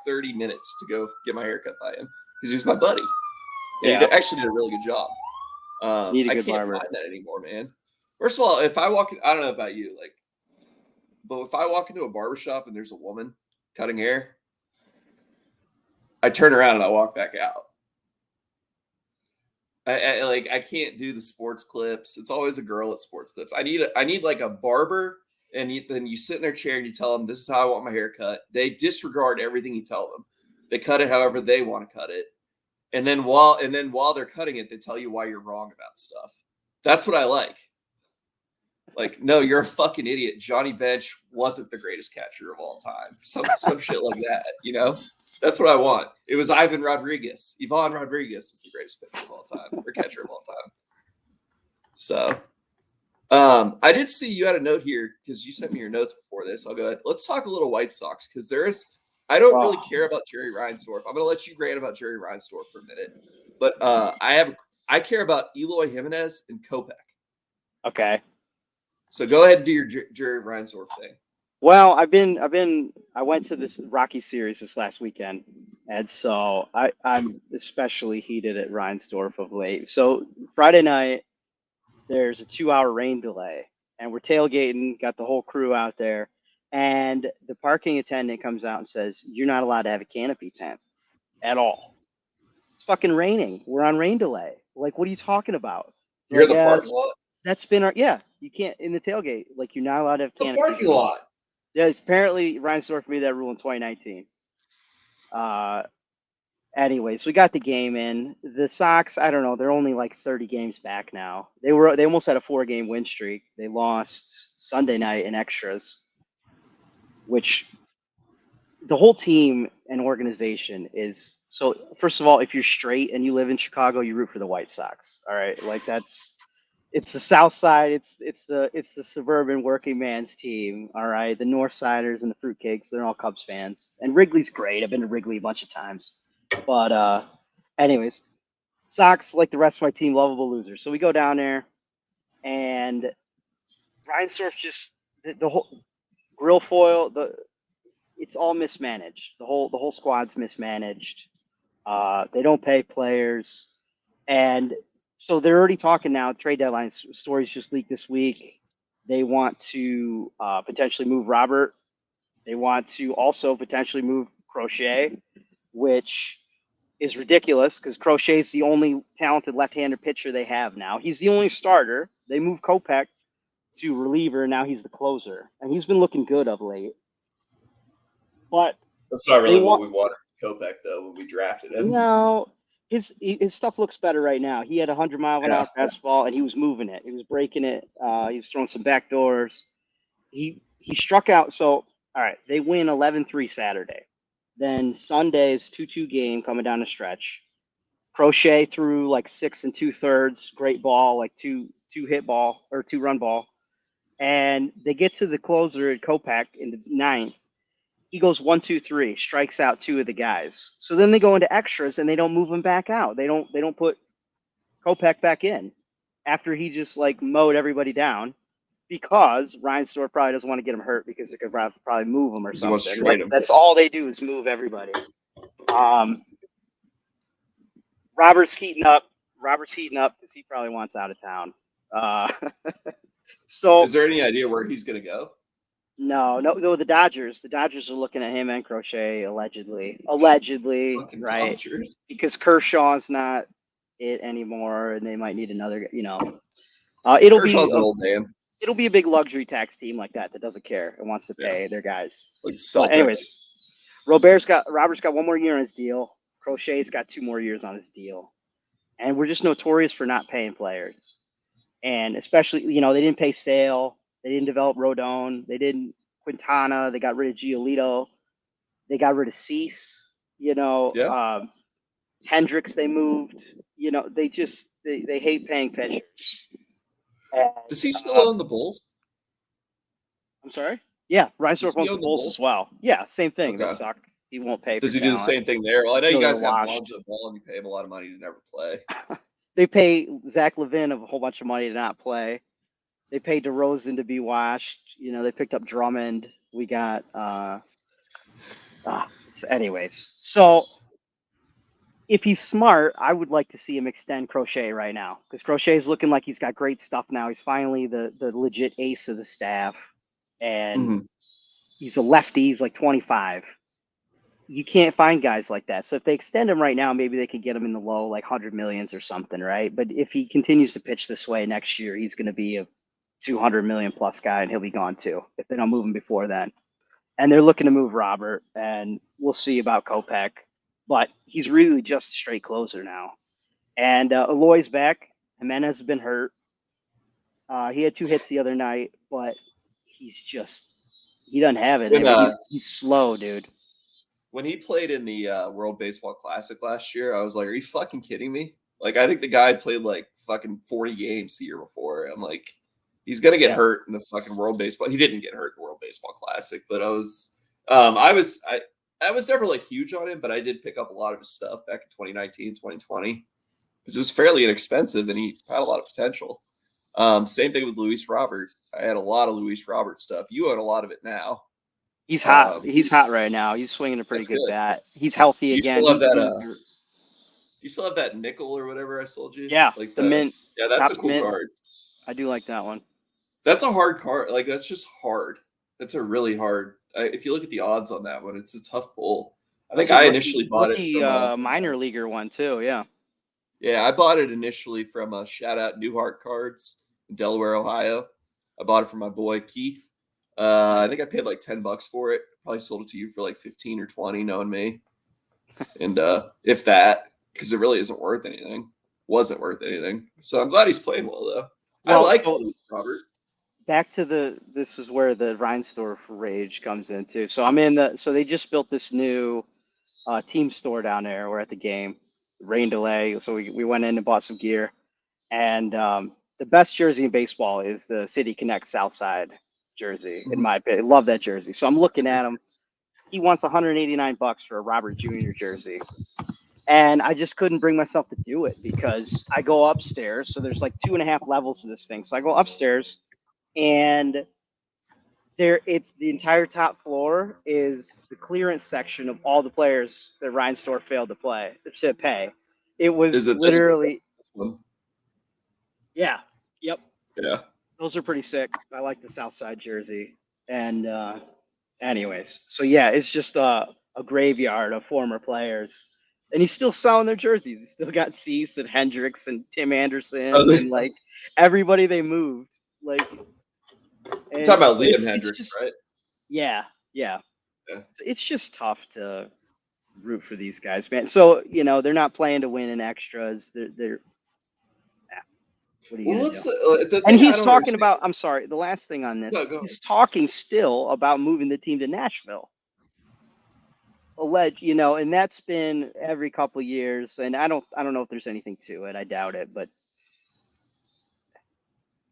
30 minutes to go get my haircut by him because he was my buddy. And he actually did a really good job. Need a good I can't barber. find that anymore, man. First of all, if I walk in, I don't know about you, but if I walk into a barbershop and there's a woman cutting hair, I turn around and I walk back out. I can't do the sports clips. It's always a girl at sports clips. I need like a barber, and then you sit in their chair and you tell them this is how I want my hair cut. They disregard everything you tell them. They cut it however they want to cut it, and then while they're cutting it, they tell you why you're wrong about stuff. That's what I like. Like, no, you're a fucking idiot. Johnny Bench wasn't the greatest catcher of all time. Some shit like that, you know? That's what I want. It was Ivan Rodriguez. Ivan Rodriguez was the greatest pitcher of all time, or catcher of all time. So, I did see you had a note here because you sent me your notes before this. I'll go ahead. Let's talk a little White Sox because I don't really care about Jerry Reinsdorf. I'm going to let you rant about Jerry Reinsdorf for a minute. But I care about Eloy Jimenez and Kopech. Okay. So go ahead and do your Jerry Reinsdorf thing. Well, I went to this Rocky series this last weekend, and so I'm especially heated at Reinsdorf of late. So Friday night, there's a 2-hour rain delay, and we're tailgating, got the whole crew out there, and the parking attendant comes out and says, "You're not allowed to have a canopy tent at all. It's fucking raining. We're on rain delay. Like, what are you talking about?" You're in the parking lot? That's been you can't in the tailgate. Like, you're not allowed to have The canopies. parking lot. Yeah, apparently Reinsdorf made that rule in 2019. Anyways, we got the game in. The Sox, I don't know, they're only like 30 games back now. They almost had a 4-game win streak. They lost Sunday night in extras, which the whole team and organization is. So first of all, if you're straight and you live in Chicago, you root for the White Sox. All right, like it's the South Side. It's the suburban working man's team. All right, the North Siders and the Fruitcakes, they're all Cubs fans. And Wrigley's great. I've been to Wrigley a bunch of times. But anyways, Sox, like the rest of my team, lovable losers. So we go down there, and Reinsdorf just the whole grill foil. It's all mismanaged. The whole squad's mismanaged. They don't pay players, and so they're already talking now. Trade deadline stories just leaked this week. They want to potentially move Robert. They want to also potentially move Crochet, which is ridiculous because Crochet is the only talented left-handed pitcher they have now. He's the only starter. They moved Kopech to reliever. Now he's the closer, and he's been looking good of late. But that's not really what we wanted Kopech though when we drafted him. No. His stuff looks better right now. He had 100-mile-an-hour fastball, and he was moving it. He was breaking it. He was throwing some back doors. He struck out. So, all right, they win 11-3 Saturday. Then Sunday's 2-2 game coming down the stretch. Crochet threw like 6 2/3, great ball, like two-hit ball or 2-run ball. And they get to the closer at Kopech in the 9th. He goes 1-2-3, strikes out 2 of the guys. So then they go into extras and they don't move him back out. They don't put Kopech back in after he just like mowed everybody down because Reinsdorf probably doesn't want to get him hurt because they could probably move him or something. Like, that's all they do is move everybody. Robert's heating up because he probably wants out of town. So is there any idea where he's going to go? No, the Dodgers. The Dodgers are looking at him and Crochet allegedly, right? Dodgers. Because Kershaw's not it anymore, and they might need another. Kershaw's an old man. It'll be a big luxury tax team like that doesn't care and wants to pay their guys. Like but anyways, Robert's got 1 more year on his deal. Crochet's got 2 more years on his deal, and we're just notorious for not paying players, and especially they didn't pay Sale. They didn't develop Rodon. They didn't Quintana. They got rid of Giolito. They got rid of Cease. Hendricks they moved. They hate paying pitchers. And, does he still own the Bulls? I'm sorry? Yeah, Reinsdorf owns the Bulls as well. Yeah, same thing. Okay. They suck. He won't pay. Does for he do the talent. same thing there? Well, I know No, you guys they're have washed. Lonzo Ball and you pay him a lot of money to never play. They pay Zach LaVine a whole bunch of money to not play. They paid DeRozan to be washed. You know, they picked up Drummond. We got anyways. So if he's smart, I would like to see him extend Crochet right now, because Crochet is looking like he's got great stuff now. He's finally the legit ace of the staff, and he's a lefty. He's like 25. You can't find guys like that. So if they extend him right now, maybe they could get him in the low, like 100 millions or something, right? But if he continues to pitch this way next year, he's going to be a 200 million plus guy, and he'll be gone too if they don't move him before then. And they're looking to move Robert, and we'll see about Kopech, but he's really just a straight closer now. And Eloy's back. Jimenez has been hurt. He had 2 hits the other night, but he doesn't have it. He's slow, dude. When he played in the World Baseball Classic last year, I was like, are you fucking kidding me? Like, I think the guy played like fucking 40 games the year before. I'm like, he's going to get hurt in the fucking World Baseball. He didn't get hurt in the World Baseball Classic, but I was never like huge on him, but I did pick up a lot of his stuff back in 2019, 2020, because it was fairly inexpensive and he had a lot of potential. Same thing with Luis Robert. I had a lot of Luis Robert stuff. You own a lot of it now. He's hot. He's hot right now. He's swinging a pretty good bat. He's healthy again. Still have that, you still have that nickel or whatever I sold you? Yeah, like the mint. Yeah, that's a cool card. I do like that one. That's a hard card. Like, that's just hard. That's a really hard. If you look at the odds on that one, it's a tough pull. I think I initially bought it from minor leaguer one too. Yeah. Yeah, I bought it initially from a shout out Newhart Cards in Delaware, Ohio. I bought it from my boy Keith. I think I paid like $10 for it. Probably sold it to you for like 15 or 20, knowing me. And if that, because it really isn't worth anything. Wasn't worth anything. So I'm glad he's playing well though. I like Robert. Back to this is where the Reinsdorf rage comes into. So so they just built this new team store down there. We're at the game. Rain delay. So we went in and bought some gear. And the best jersey in baseball is the City Connect Southside jersey, in my opinion. Love that jersey. So I'm looking at him. He wants $189 for a Robert Jr. jersey. And I just couldn't bring myself to do it because I go upstairs. So there's like 2.5 levels to this thing. So I go upstairs, and it's the entire top floor is the clearance section of all the players that Reinsdorf failed to pay. It was literally. Yeah. Yep. Yeah. Those are pretty sick. I like the Southside jersey. And anyways, so yeah, it's just a graveyard of former players. And he's still selling their jerseys. He's still got Cease and Hendricks and Tim Anderson and like everybody they moved. Like, you're talking about Liam Hendricks, right? Yeah. It's just tough to root for these guys, man. So, they're not playing to win in extras. They're what are you gonna do? And he's talking about, I'm sorry, the last thing on this, he's talking still about moving the team to Nashville. And that's been every couple of years, and I don't know if there's anything to it. I doubt it, but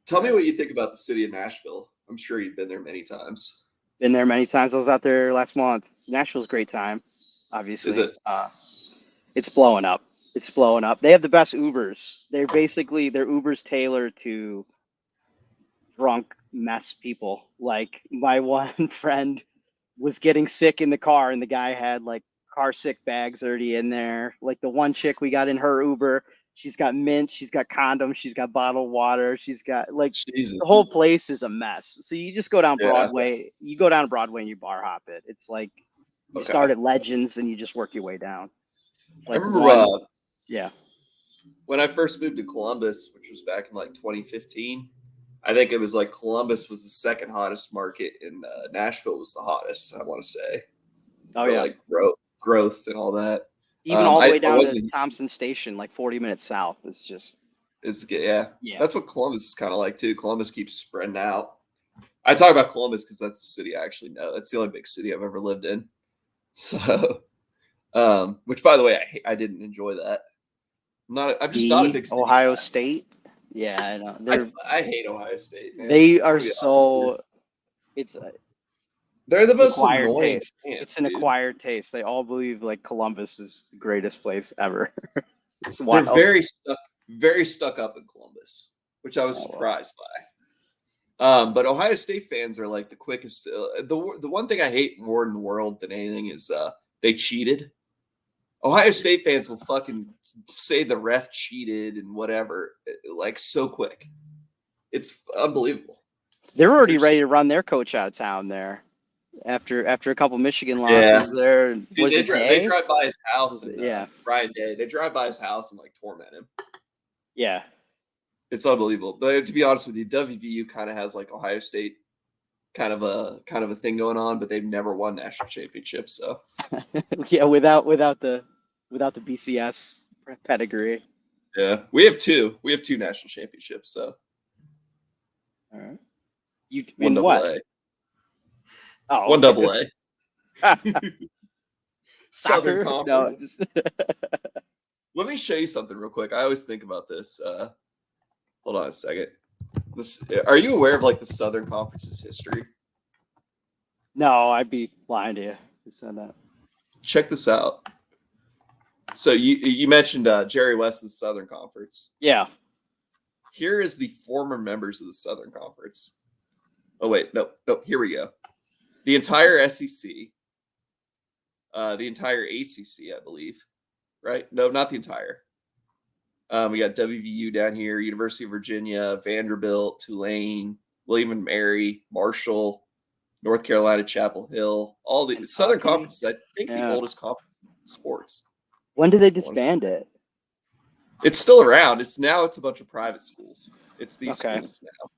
tell me what you think about the city of Nashville. I'm sure you've been there many times. Been there many times. I was out there last month. Nashville's a great time, obviously. Is it? It's blowing up. It's blowing up. They have the best Ubers. Their Ubers tailored to drunk mess people. Like, my one friend was getting sick in the car, and the guy had like car sick bags already in there. Like, the one chick we got in her Uber, she's got mints, she's got condoms, she's got bottled water, she's got like Jesus. The whole place is a mess. So you just go down Broadway. You go down Broadway and you bar hop it. It's like you start at Legends and you just work your way down. It's like I remember yeah. When I first moved to Columbus, which was back in like 2015, I think it was like Columbus was the second hottest market, and Nashville was the hottest, I want to say. Oh, yeah. Like growth and all that. Even all the way down to Thompson Station, like 40 minutes south. Yeah. That's what Columbus is kind of like too. Columbus keeps spreading out. I talk about Columbus because that's the city I actually know. That's the only big city I've ever lived in. So, which by the way, I didn't enjoy that. I'm just not a big city Ohio guy. State. Yeah, I know. I hate Ohio State, man. They are so. They're the It's an most acquired annoying taste. fans, It's an dude. acquired taste. They all believe like Columbus is the greatest place ever. It's They're wild. very stuck up in Columbus, which I was surprised by. But Ohio State fans are like the quickest. The one thing I hate more in the world than anything is they cheated. Ohio State fans will fucking say the ref cheated and whatever, like so quick. It's unbelievable. They're already ready to run their coach out of town there after a couple Michigan losses there. Dude, They they drive by his house. Yeah. Brian Day. They drive by his house and like torment him. Yeah. It's unbelievable. But to be honest with you, WVU kind of has like Ohio State kind of a thing going on, but they've never won national championships. So Yeah, without the BCS pedigree. yeah, we have two national championships. So All right. You one double what? A. Oh, One double A. Soccer? Southern Conference. No, just Let me show you something real quick. I always think about this. Hold on a second. Are you aware of like the Southern Conference's history? No, I'd be lying to you. Who said that? Check this out. So you mentioned Jerry West's Southern Conference. Yeah. Here is the former members of the Southern Conference. Oh wait, no, here we go. The entire SEC, the entire ACC, I believe. Right? No, not the entire. We got WVU down here, University of Virginia, Vanderbilt, Tulane, William and Mary, Marshall, North Carolina, Chapel Hill. All the Southern Conference, I think the oldest conference in sports. When did they disband it? It's still around. It's a bunch of private schools. It's these schools now.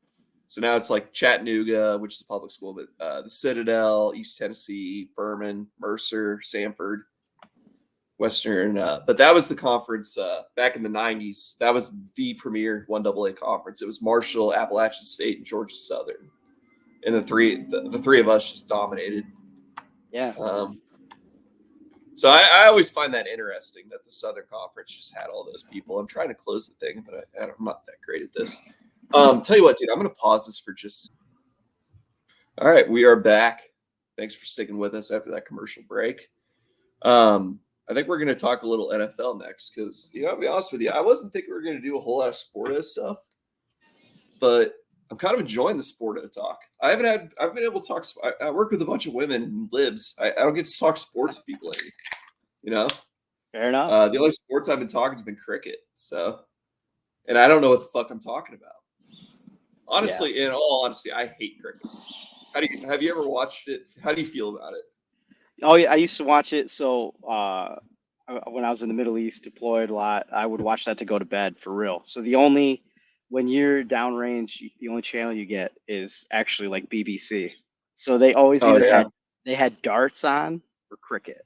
So now it's like Chattanooga, which is a public school, but the Citadel, East Tennessee, Furman, Mercer, Samford, Western. But that was the conference back in the 90s. That was the premier 1AA conference. It was Marshall, Appalachian State, and Georgia Southern. And the three of us just dominated. Yeah. So I always find that interesting that the Southern Conference just had all those people. I'm trying to close the thing, but I'm not that great at this. Tell you what, dude, I'm going to pause this for just a second. All right, we are back. Thanks for sticking with us after that commercial break. I think we're going to talk a little NFL next because, I'll be honest with you, I wasn't thinking we were going to do a whole lot of Sporto stuff, but I'm kind of enjoying the Sporto talk. I've been able to talk. I work with a bunch of women and libs. I don't get to talk sports with people lately, Fair enough. The only sports I've been talking has been cricket. So, and I don't know what the fuck I'm talking about. Honestly, in all honesty, I hate cricket. Have you ever watched it? How do you feel about it? Oh yeah, I used to watch it. So when I was in the Middle East, deployed a lot, I would watch that to go to bed for real. So when you're downrange, the only channel you get is actually like BBC. So they always they had darts on or cricket.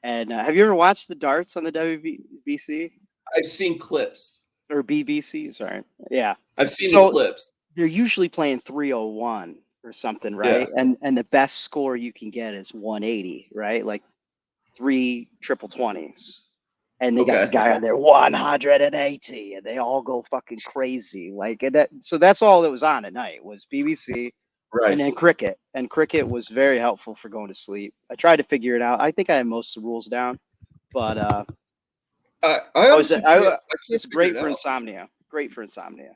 And have you ever watched the darts on the WVBC? I've seen clips. Or BBC, sorry. Yeah. I've seen the clips. They're usually playing 301 or something, right? Yeah. And the best score you can get is 180, right? Like 3 triple 20s. And they got the guy on there 180, and they all go fucking crazy. So that's all that was on at night was BBC, right? And then cricket. And cricket was very helpful for going to sleep. I tried to figure it out. I think I had most of the rules down, but it's great for insomnia. Great for insomnia.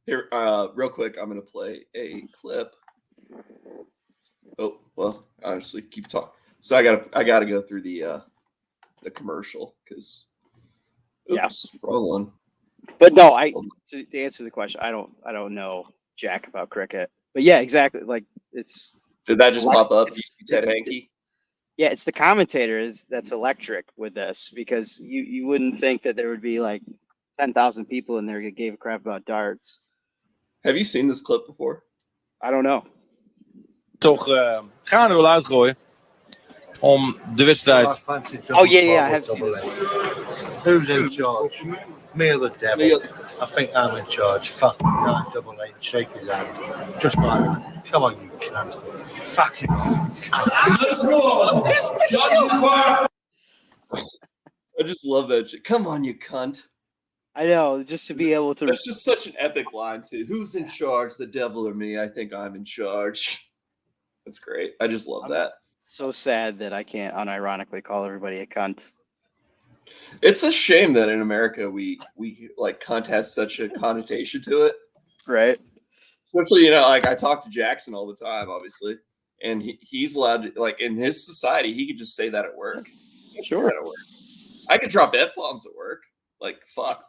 Here, real quick, I'm gonna play a clip. Oh well, honestly, keep talking. So I gotta go through the commercial because wrong one. But no, to answer the question, I don't know jack about cricket. But yeah, exactly. Like did that just pop up? Ted Hankey. Yeah, it's the commentator that's electric with this because you wouldn't think that there would be like 10,000 people in there that gave a crap about darts. Have you seen this clip before? I don't know. Toch gaan we wel uitgooien om de wedstrijd. Oh yeah, I have seen this one. Who's in charge? Me or the devil? I think I'm in charge. Fuck, can't double A and shake his hand. Just like, come on, you cunt. Fucking I just love that shit. Come on, you cunt. I know, just to be able to. That's just such an epic line too. Who's in charge, the devil or me? I think I'm in charge. That's great. I just love that. So sad that I can't unironically call everybody a cunt. It's a shame that in America we like cunt has such a connotation to it. Right. Especially, like I talk to Jackson all the time, obviously. And he's allowed to, like, in his society, he could just say that at work. Sure. At work. I could drop F-bombs at work. Like, fuck.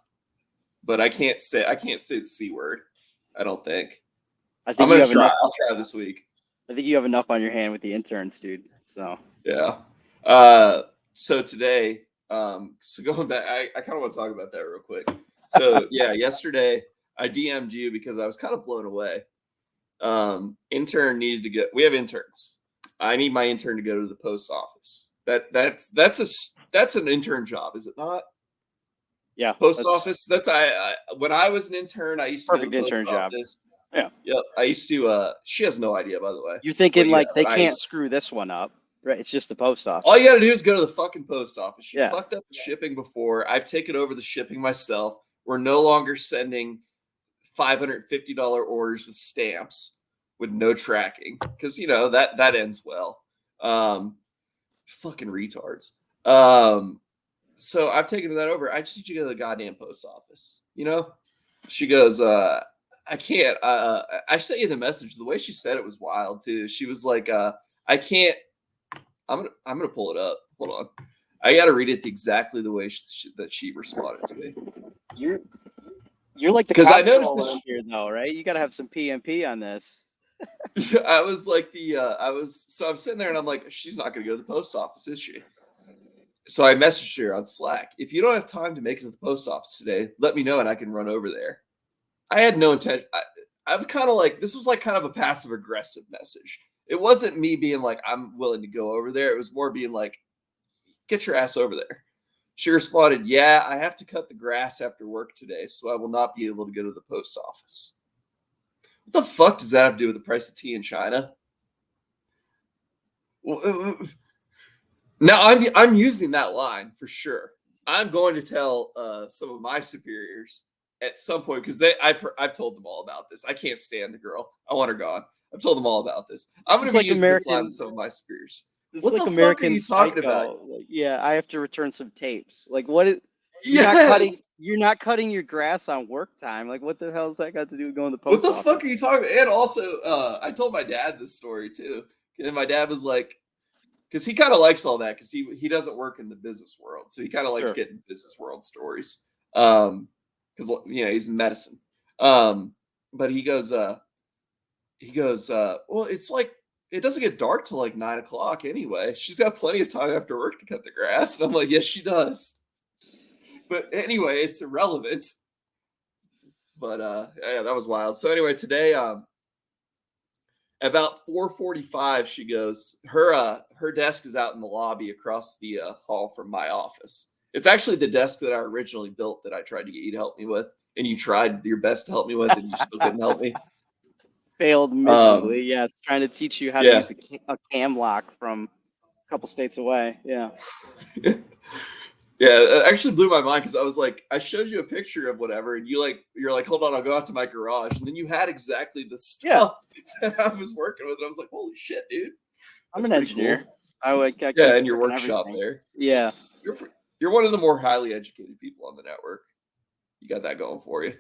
But I can't say the C word. I don't think. I'm going to try. I'll try this week. I think you have enough on your hand with the interns, dude. So. Yeah. So today, so going back, I kind of want to talk about that real quick. So, yeah, yesterday I DM'd you because I was kind of blown away. Intern needed to get. We have interns. I need my intern to go to the post office. That's an intern job, is it not? Yeah, post office. That's when I was an intern, I used to perfect go to the intern post job. Office. Yeah, yep. I used to. She has no idea, by the way. You're thinking like they can't screw this one up, right? It's just the post office. All you got to do is go to the fucking post office. She Yeah. fucked up the shipping before. I've taken over the shipping myself. We're no longer sending $550 orders with stamps with no tracking because that ends well. Fucking retards. So I've taken that over. I just need you to go to the goddamn post office. She goes, I can't. I sent you the message. The way she said it was wild too. She was like, I can't. I'm gonna pull it up. Hold on. I got to read it exactly the way that she responded to me. You're like the because I noticed this here though, right? You got to have some PMP on this. I was like I'm sitting there and I'm like, she's not going to go to the post office, is she? So I messaged her on Slack. If you don't have time to make it to the post office today, let me know and I can run over there. I had no intention. I'm kind of like, this was like kind of a passive aggressive message. It wasn't me being like, I'm willing to go over there. It was more being like, get your ass over there. She responded, yeah, I have to cut the grass after work today, so I will not be able to go to the post office. What the fuck does that have to do with the price of tea in China? Now I'm using that line for sure. I'm going to tell some of my superiors at some point because I've told them all about this. I can't stand the girl. I want her gone. I've told them all about this. I'm going to be using this line with some of my superiors. What the fuck are you talking about? Like, yeah, I have to return some tapes. Like, what is? You're not cutting your grass on work time. Like, what the hell has that got to do with going to the post office? What the fuck are you talking about? And also, I told my dad this story too, and my dad was like, because he kind of likes all that because he doesn't work in the business world, so he kind of likes getting business world stories. Because he's in medicine. But he goes, well, it's like. It doesn't get dark till like 9 o'clock anyway. She's got plenty of time after work to cut the grass. And I'm like, yes, she does. But anyway, it's irrelevant. But yeah, that was wild. So anyway, today, about 4:45, she goes, her desk is out in the lobby across the hall from my office. It's actually the desk that I originally built that I tried to get you to help me with. And you tried your best to help me with, and you still couldn't help me. Failed miserably. Yes, trying to teach you how to use a cam lock from a couple states away. Yeah. Yeah, it actually blew my mind because I was like, I showed you a picture of whatever, and you're like, hold on, I'll go out to my garage, and then you had exactly the stuff that I was working with. And I was like, holy shit, dude! I'm an engineer. Cool. I in your workshop there. Yeah. You're one of the more highly educated people on the network. You got that going for you.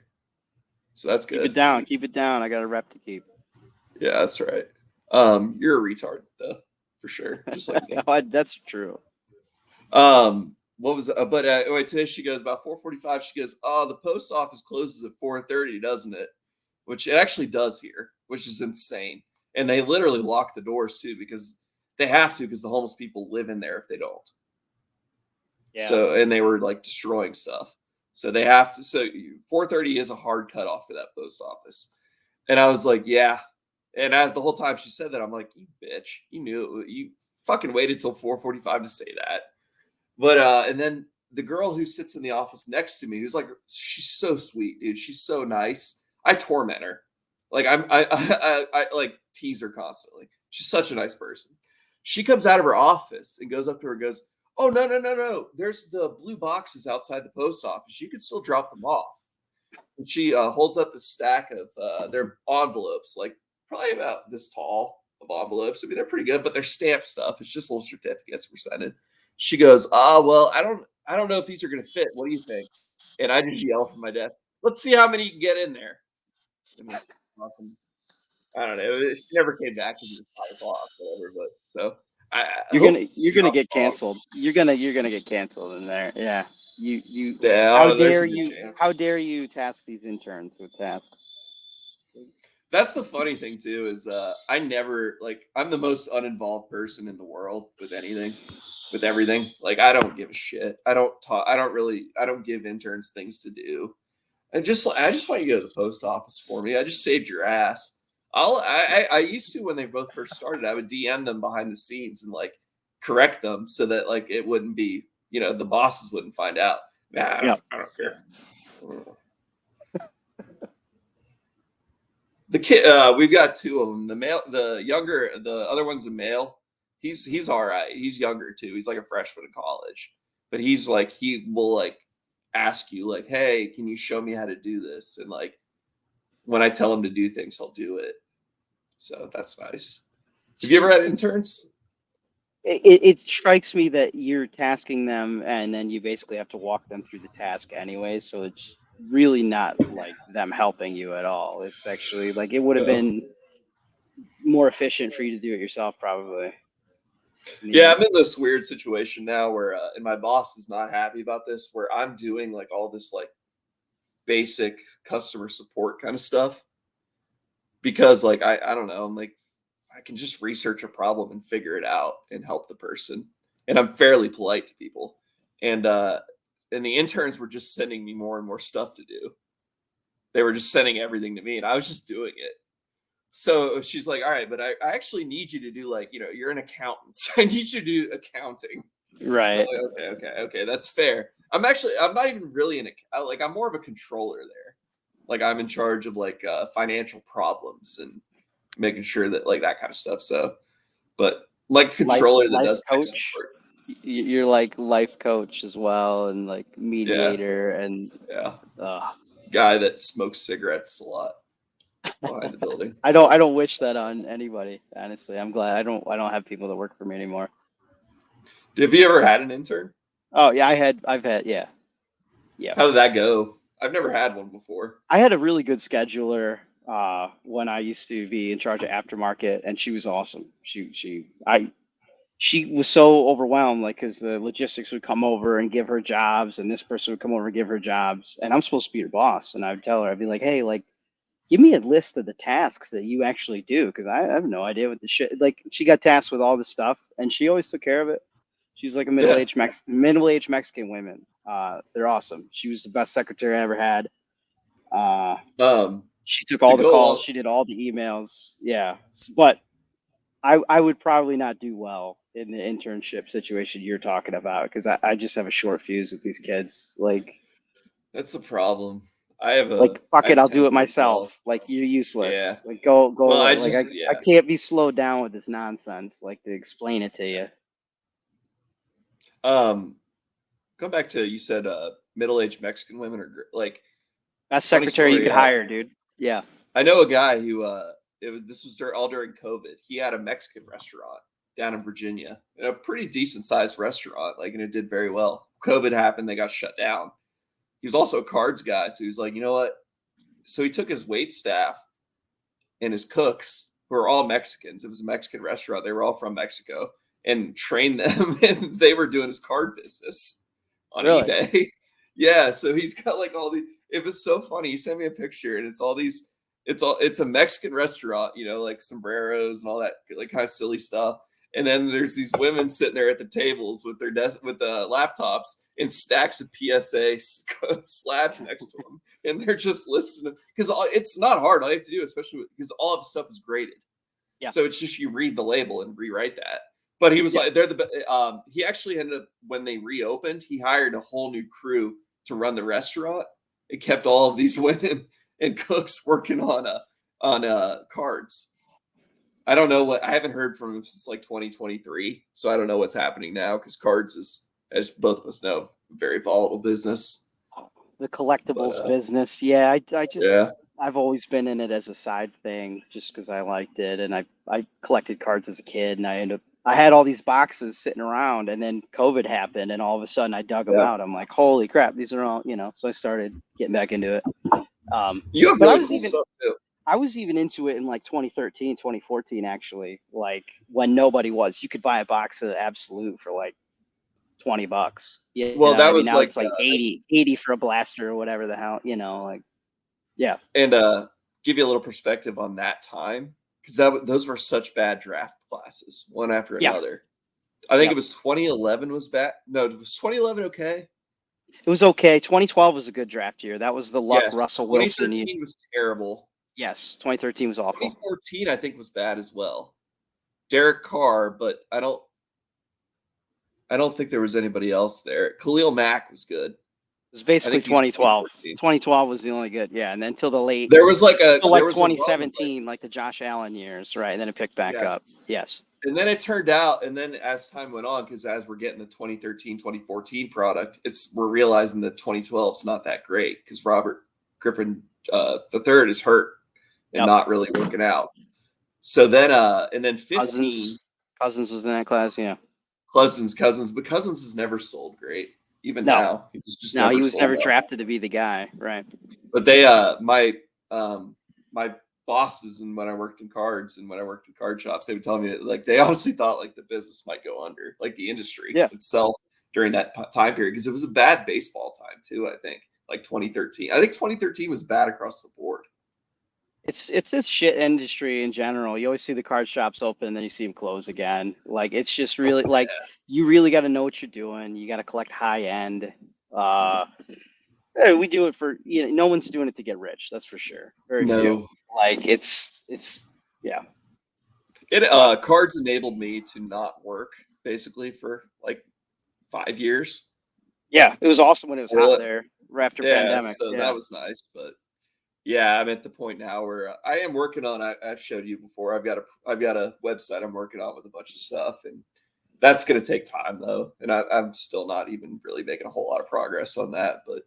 So that's good. Keep it down. Keep it down. I got a rep to keep. Yeah, that's right. You're a retard though, for sure. Just like me. That's true. What was? But anyway, today she goes about 4:45. She goes, "Oh, the post office closes at 4:30, doesn't it?" Which it actually does here, which is insane. And they literally lock the doors too because they have to because the homeless people live in there if they don't. Yeah. So and they were like destroying stuff. So they have to. So 4:30 is a hard cutoff for that post office. And I was like, yeah. And the whole time she said that, I'm like, you bitch, you knew you fucking waited till 4:45 to say that. But and then the girl who sits in the office next to me, who's like, she's so sweet, dude. She's so nice. I torment her. Like I like tease her constantly. She's such a nice person. She comes out of her office and goes up to her and goes, oh, no. There's the blue boxes outside the post office. You can still drop them off. And she holds up the stack of their envelopes, like probably about this tall, of envelopes. I mean, they're pretty good, but they're stamped stuff. It's just little certificates we're sending. She goes, well, I don't know if these are going to fit. What do you think? And I just yell from my desk, let's see how many you can get in there. And then, awesome. I don't know. It never came back because it was 5 o'clock, whatever. But so you're gonna get canceled. You're gonna get canceled in there. Yeah. Yeah, how dare you task these interns with tasks? That's the funny thing too, is I never I'm the most uninvolved person in the world with anything, with everything. Like I don't give a shit. I don't give interns things to do. I just want you to go to the post office for me. I just saved your ass. I used to, when they both first started, I would DM them behind the scenes and correct them so that it wouldn't be, the bosses wouldn't find out. I don't care. The kid, we've got 2 of them. The other one's a male. He's all right. He's younger too. He's like a freshman in college, but he will ask you hey, can you show me how to do this? And when I tell him to do things, he'll do it. So that's nice. Have you ever had interns? It strikes me that you're tasking them and then you basically have to walk them through the task anyway. So it's really not them helping you at all. It's actually it would have been more efficient for you to do it yourself, probably. Yeah, I'm in this weird situation now where, and my boss is not happy about this, where I'm doing all this basic customer support kind of stuff because I don't know, I can just research a problem and figure it out and help the person, and I'm fairly polite to people, and the interns were just sending me more and more stuff to do. They were just sending everything to me and I was just doing it. So she's like, all right, but I actually need you to do you're an accountant. So I need you to do accounting. Right. Okay. That's fair. I'm not even really I'm more of a controller there. I'm in charge of financial problems and making sure that that kind of stuff. So, but controller that does coach. You're life coach as well, and mediator, and guy that smokes cigarettes a lot behind the building. I don't wish that on anybody. Honestly, I'm glad I don't have people that work for me anymore. Have you ever had an intern? Oh yeah, I've had yeah. How did that go? I've never had one before. I had a really good scheduler when I used to be in charge of aftermarket, and she was awesome. She was so overwhelmed, because the logistics would come over and give her jobs, and this person would come over and give her jobs, and I'm supposed to be her boss, and I would tell her, I'd be like, hey, give me a list of the tasks that you actually do, because I have no idea what the shit. She got tasked with all this stuff, and she always took care of it. She's a middle-aged Mexican women. They're awesome. She was the best secretary I ever had. She took all the calls. She did all the emails. Yeah, but I would probably not do well in the internship situation you're talking about, because I just have a short fuse with these kids. That's the problem. I have fuck it, I'll do it myself. You're useless. Yeah. Go. Well, I can't be slowed down with this nonsense. To explain it to you. Go back to, you said middle-aged Mexican women are that's secretary you could hire, dude. Yeah. I know a guy who this was all during COVID. He had a Mexican restaurant down in Virginia, a pretty decent sized restaurant, and it did very well. COVID happened, they got shut down. He was also a cards guy, so he was like, you know what? So he took his wait staff and his cooks, who are all Mexicans. It was a Mexican restaurant. They were all from Mexico, and trained them, and they were doing his card business on eBay. Yeah, so he's got all these. It was so funny. He sent me a picture, and it's all these. It's a Mexican restaurant, sombreros and all that kind of silly stuff. And then there's these women sitting there at the tables with their laptops and stacks of PSA slabs next to them, and they're just listening, because it's not hard. All you have to do, especially because all of the stuff is graded. Yeah. So it's just you read the label and rewrite that. But he was he actually ended up, when they reopened, he hired a whole new crew to run the restaurant. It kept all of these women and cooks working on cards. I don't know I haven't heard from him since 2023. So I don't know what's happening now, because cards is, as both of us know, a very volatile business. The collectibles business. Yeah. I've always been in it as a side thing, just because I liked it, and I collected cards as a kid, and I had all these boxes sitting around, and then COVID happened, and all of a sudden I dug them out. I'm like, holy crap, these are all, So I started getting back into it. You have but really cool stuff too. I was even into it in like 2013, 2014, actually, like when nobody was. You could buy a box of Absolute for like $20. Well, that was now like it's like 80 for a blaster or whatever the hell, like, yeah. And give you a little perspective on that time, because those were such bad draft classes, one after another. I think it was 2011 was bad. No, was 2011 okay? It was okay. 2012 was a good draft year. That was the Luck Yes, Russell Wilson. 2013 was terrible. Yes, 2013 was awful. 2014 I think was bad as well. Derek Carr, but I don't think there was anybody else there. Khalil Mack was good. It was basically 2012. 2012 was the only good, and then until the late. There was like 2017, like the Josh Allen years, right? And then it picked back up. Yes. And then it turned out, and then as time went on, because as we're getting the 2013, 2014 product, we're realizing that 2012 is not that great because Robert Griffin III is hurt and not really working out. So then, and then 15. Cousins was in that class, yeah. Cousins, but Cousins has never sold great. Even now, he was never drafted to be the guy, right? But they, my bosses, and when I worked in cards and when I worked in card shops, they would tell me like they honestly thought like the business might go under, like the industry itself during that time period, because it was a bad baseball time too. I think like 2013. I think 2013 was bad across the board. It's this shit industry in general. You always see the card shops open, then you see them close again. Like it's just really you really got to know what you're doing. You got to collect high end. We do it for no one's doing it to get rich. That's for sure. Very few. Like it's It cards enabled me to not work basically for like 5 years. Yeah, it was awesome when it was hot there right after pandemic. So that was nice, but. Yeah, I'm at the point now where I am working on. I've showed you before. I've got a website I'm working on with a bunch of stuff, and that's going to take time though. And I'm still not even really making a whole lot of progress on that. But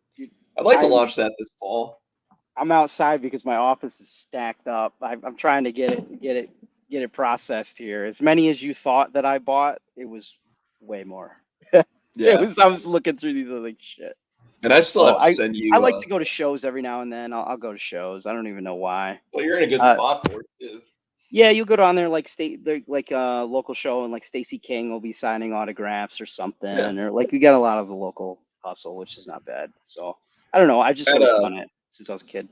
I'd like to launch that this fall. I'm outside because my office is stacked up. I'm trying to get it processed here. As many as you thought that I bought, it was way more. I was looking through these other shit. And I still have to send you. I like to go to shows every now and then. I'll go to shows. I don't even know why. Well, you're in a good spot for it too. Yeah, you'll go down there like a local show, and like Stacey King will be signing autographs or something, or like we got a lot of the local hustle, which is not bad. So I don't know. I just always done it since I was a kid.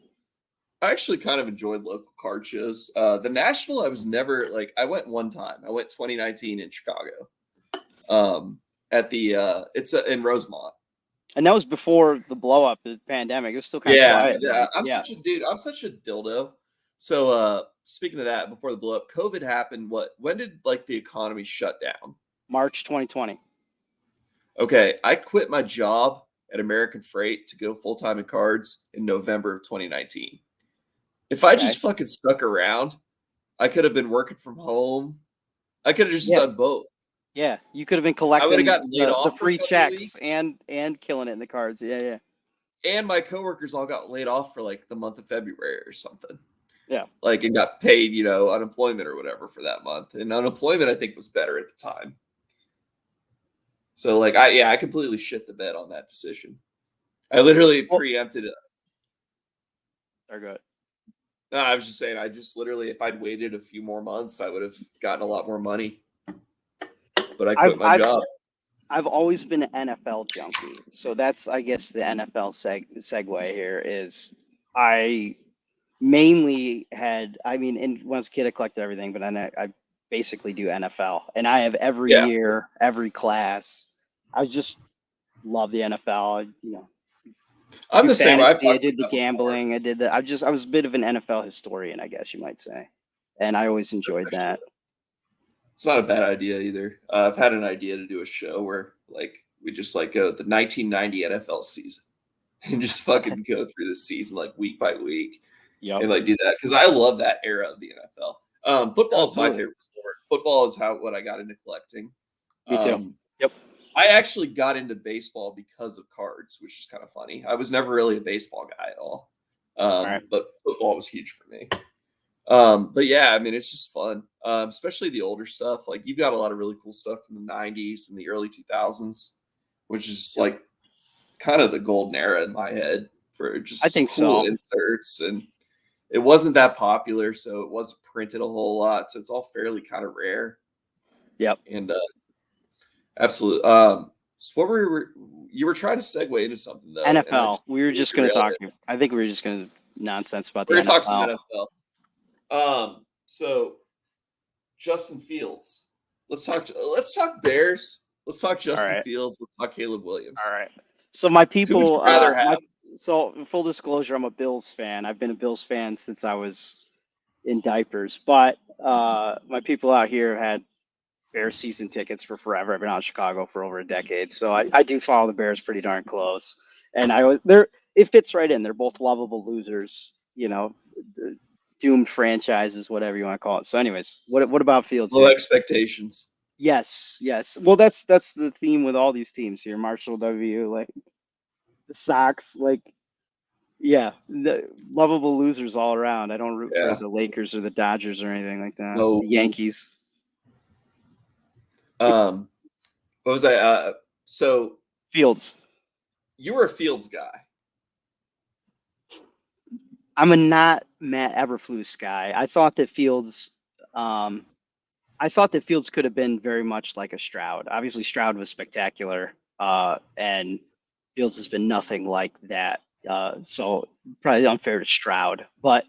I actually kind of enjoyed local card shows. The National, I was never like. I went one time. I went 2019 in Chicago. At the it's in Rosemont. And that was before the blow up, the pandemic. It was still kind of quiet. Yeah. I'm such a dude. I'm such a dildo. So speaking of that, before the blow up, COVID happened. When did like the economy shut down? March 2020. Okay. I quit my job at American Freight to go full-time in cards in November of 2019. If I just fucking stuck around, I could have been working from home. I could have just done both. Yeah, you could have been collecting I would have gotten laid off the free checks and killing it in the cards. Yeah. And my coworkers all got laid off for like the month of February or something. Yeah. Like and got paid, unemployment or whatever for that month. And unemployment I think was better at the time. So like I completely shit the bed on that decision. I literally preempted it. They're good. No, I was just saying if I'd waited a few more months, I would have gotten a lot more money. But I quit my job. I've always been an NFL junkie. So that's, I guess, the NFL segue here is I mainly had, when I was a kid, I collected everything, but I basically do NFL. And I have every year, every class. I just love the NFL. I'm the same. I did the gambling. I was a bit of an NFL historian, I guess you might say. And I always enjoyed that. It's not a bad idea either. I've had an idea to do a show where like we just like go the 1990 NFL season and just fucking go through the season like week by week and like do that because I love that era of the NFL. Football is my favorite sport. Football is what I got into collecting. Me too. I actually got into baseball because of cards, which is kind of funny. I was never really a baseball guy at all. right. But football was huge for me. But yeah, I mean, it's just fun, especially the older stuff. Like you've got a lot of really cool stuff from the 90s and the early 2000s, which is just like kind of the golden era in my head for just I think cool so. inserts. And it wasn't that popular, so it wasn't printed a whole lot. So it's all fairly kind of rare. Yep. And absolutely. So what you were trying to segue into something though? NFL. We were just going to talk. I think we were just going to nonsense about the We're NFL. going to talk some NFL. So Justin Fields. Let's talk Bears. Let's talk Justin Fields. Let's talk Caleb Williams. All right. So my people, who would you rather have? So full disclosure, I'm a Bills fan. I've been a Bills fan since I was in diapers. But my people out here had Bears season tickets for forever. I've been out in Chicago for over a decade, so I do follow the Bears pretty darn close. And it fits right in. They're both lovable losers, doomed franchises, whatever you want to call it. So, anyways, what about Fields? Low expectations. Yes. Well, that's the theme with all these teams here. Marshall, WVU, like the Sox, like the lovable losers all around. I don't root for the Lakers or the Dodgers or anything like that. No. The Yankees. What was I? So Fields. You were a Fields guy. I'm a not Matt Eberflus guy. I thought that Fields could have been very much like a Stroud. Obviously, Stroud was spectacular, and Fields has been nothing like that. So probably unfair to Stroud, but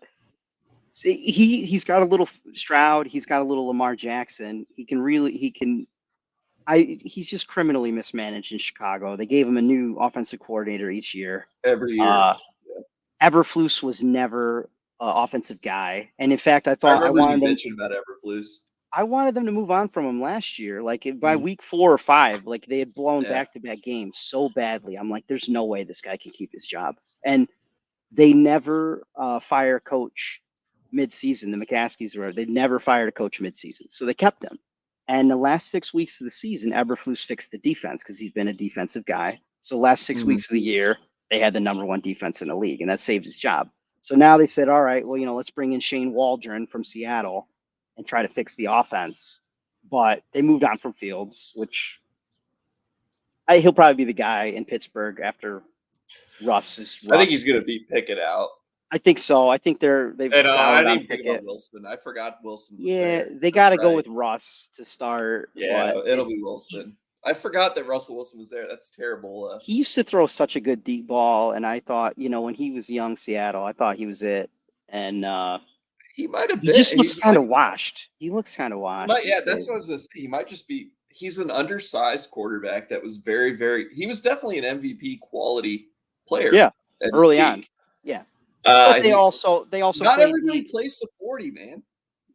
he's got a little Stroud. He's got a little Lamar Jackson. He's just criminally mismanaged in Chicago. They gave him a new offensive coordinator each year. Every year. Eberflus was never an offensive guy, and in fact, I wanted you mentioned about Eberflus. I wanted them to move on from him last year. Like by week 4 or 5, like they had blown back-to-back games so badly. I'm like, there's no way this guy can keep his job. And they never fire a coach mid-season. The McCaskies they never fired a coach mid-season, so they kept him. And the last 6 weeks of the season, Eberflus fixed the defense because he's been a defensive guy. So last 6 weeks of the year, they had the number 1 defense in the league, and that saved his job. So now they said, all right, well, let's bring in Shane Waldron from Seattle and try to fix the offense. But they moved on from Fields, which he'll probably be the guy in Pittsburgh after Russ is Russ. I think he's going to beat Pickett out. I think so. I think they've I didn't think about Wilson. I forgot Wilson was there. They got to go with Russ to start. Yeah, it'll be Wilson. I forgot that Russell Wilson was there. That's terrible. He used to throw such a good deep ball, and I thought, when he was young, Seattle, I thought he was it. And he might have been. He just looks kind of washed. He looks kind of washed. That's what I was going to say. He might just be. He's an undersized quarterback that was very, very. He was definitely an MVP quality player. Yeah, early on. Yeah. But they also not everybody plays to 40, man.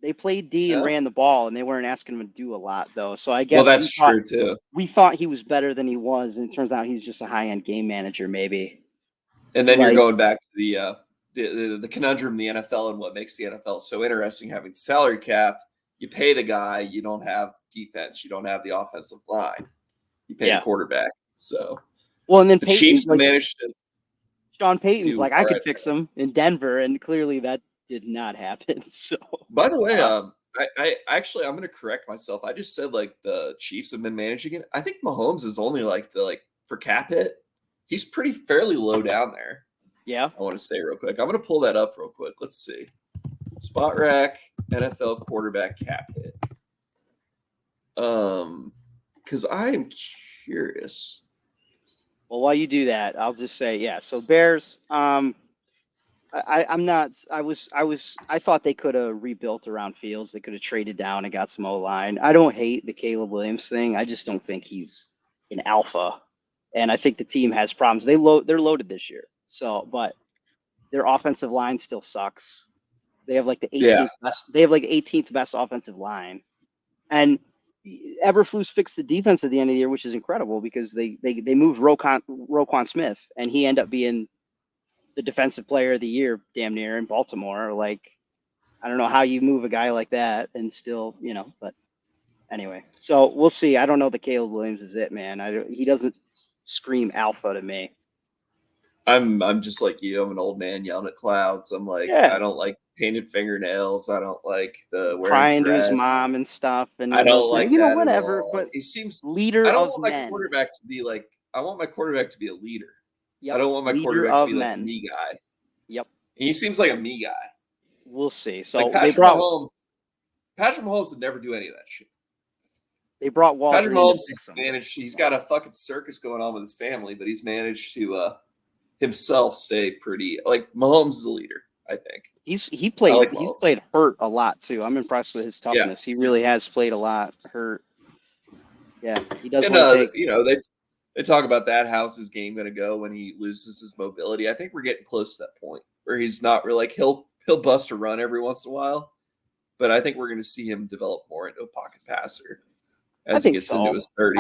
They played D and ran the ball, and they weren't asking him to do a lot, though. So I guess that's true too. We thought he was better than he was, and it turns out he's just a high-end game manager, maybe. And then you're going back to the conundrum in the NFL and what makes the NFL so interesting: having the salary cap. You pay the guy, you don't have defense, you don't have the offensive line. You pay the quarterback. So and then the Chiefs managed to. Sean Payton's I could fix him in Denver, and clearly that did not happen. So, by the way, I actually I'm going to correct myself. I just said the Chiefs have been managing it. I think Mahomes is only for cap hit. He's fairly low down there. Yeah, I want to say real quick. I'm going to pull that up real quick. Let's see. Spot Rack NFL quarterback cap hit. Because I am curious. Well, while you do that, I'll just say, so Bears, I thought they could have rebuilt around Fields. They could have traded down and got some O-line. I don't hate the Caleb Williams thing. I just don't think he's an alpha. And I think the team has problems. They're loaded this year. So, but their offensive line still sucks. They have the 18th best. They have 18th best offensive line. And Eberflus fixed the defense at the end of the year, which is incredible because they moved Roquan Smith, and he ended up being the defensive player of the year damn near in Baltimore. I don't know how you move a guy like that and still, but anyway. So we'll see. I don't know that Caleb Williams is it, man. He doesn't scream alpha to me. I'm just like you. I'm an old man yelling at clouds. I'm like, I don't like painted fingernails. I don't like the wearing crying to his dreads. mom and stuff. And I don't like you know, that whatever. at all. But He seems leader I don't of want my men. quarterback to be like. I want my quarterback to be a leader. Yep. I don't want my Leader quarterback to of be like men. a me guy. Yep. And he seems like a me guy. We'll see. So Like they brought Patrick Mahomes would never do any of that shit. They brought Patrick Waldron Mahomes to fix him. he's got a fucking circus going on with his family, but he's managed to himself stay pretty. Like Mahomes is a leader, I think. He's played Mahomes. hurt a lot too. I'm impressed with his toughness. Yes. He really has played a lot hurt. Yeah, he does And what it takes. you know, they talk about that. How's his game going to go when he loses his mobility? I think we're getting close to that point where he's not really like he'll bust a run every once in a while, but I think we're going to see him develop more into a pocket passer as he gets into his 30s.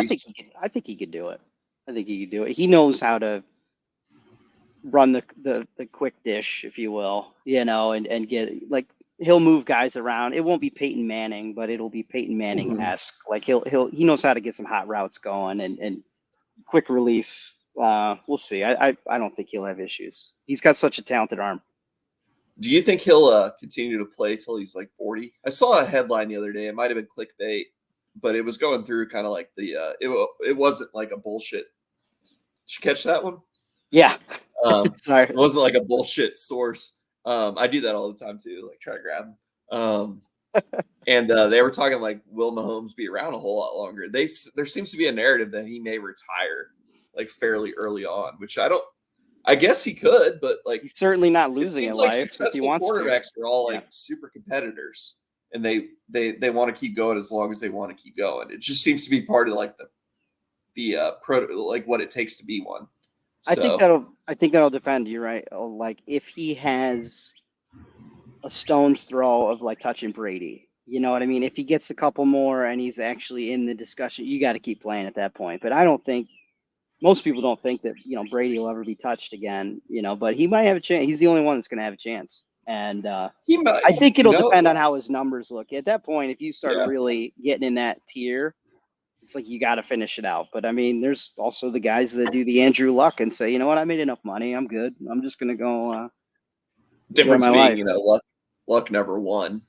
I think he could do it. I think he could do it. He knows how to run the quick dish, if you will, you know, and get like he'll move guys around. It won't be Peyton Manning, but it'll be Peyton Manning-esque. Like he knows how to get some hot routes going and quick release. We'll see. I don't think he'll have issues. He's got such a talented arm. Do you think he'll continue to play till he's like 40? I saw a headline the other day. It might have been clickbait, but it was going through kind of like the it wasn't like a bullshit. Did you catch that one? Yeah. Sorry. It wasn't like a bullshit source. I do that all the time too, like try to grab them. And they were talking like, will Mahomes be around a whole lot longer? There seems to be a narrative that he may retire like fairly early on, which I guess he could, but like he's certainly not losing in like life if he wants quarterbacks to. are all like super competitors, and they want to keep going as long as they want to keep going. It just seems to be part of like like what it takes to be one. So, I think that'll depend. You're right. Like if he has a stone's throw of like touching Brady, you know what I mean? If he gets a couple more and he's actually in the discussion, you got to keep playing at that point. But I don't think most people don't think that, you know, Brady will ever be touched again, you know, but he might have a chance. He's the only one that's going to have a chance. And I think it'll depend on how his numbers look. At that point, if you start really getting in that tier, it's like you got to finish it out. But I mean, there's also the guys that do the Andrew Luck and say, you know what, I made enough money. I'm good. I'm just going to go. Difference my being, life. you know, luck number one.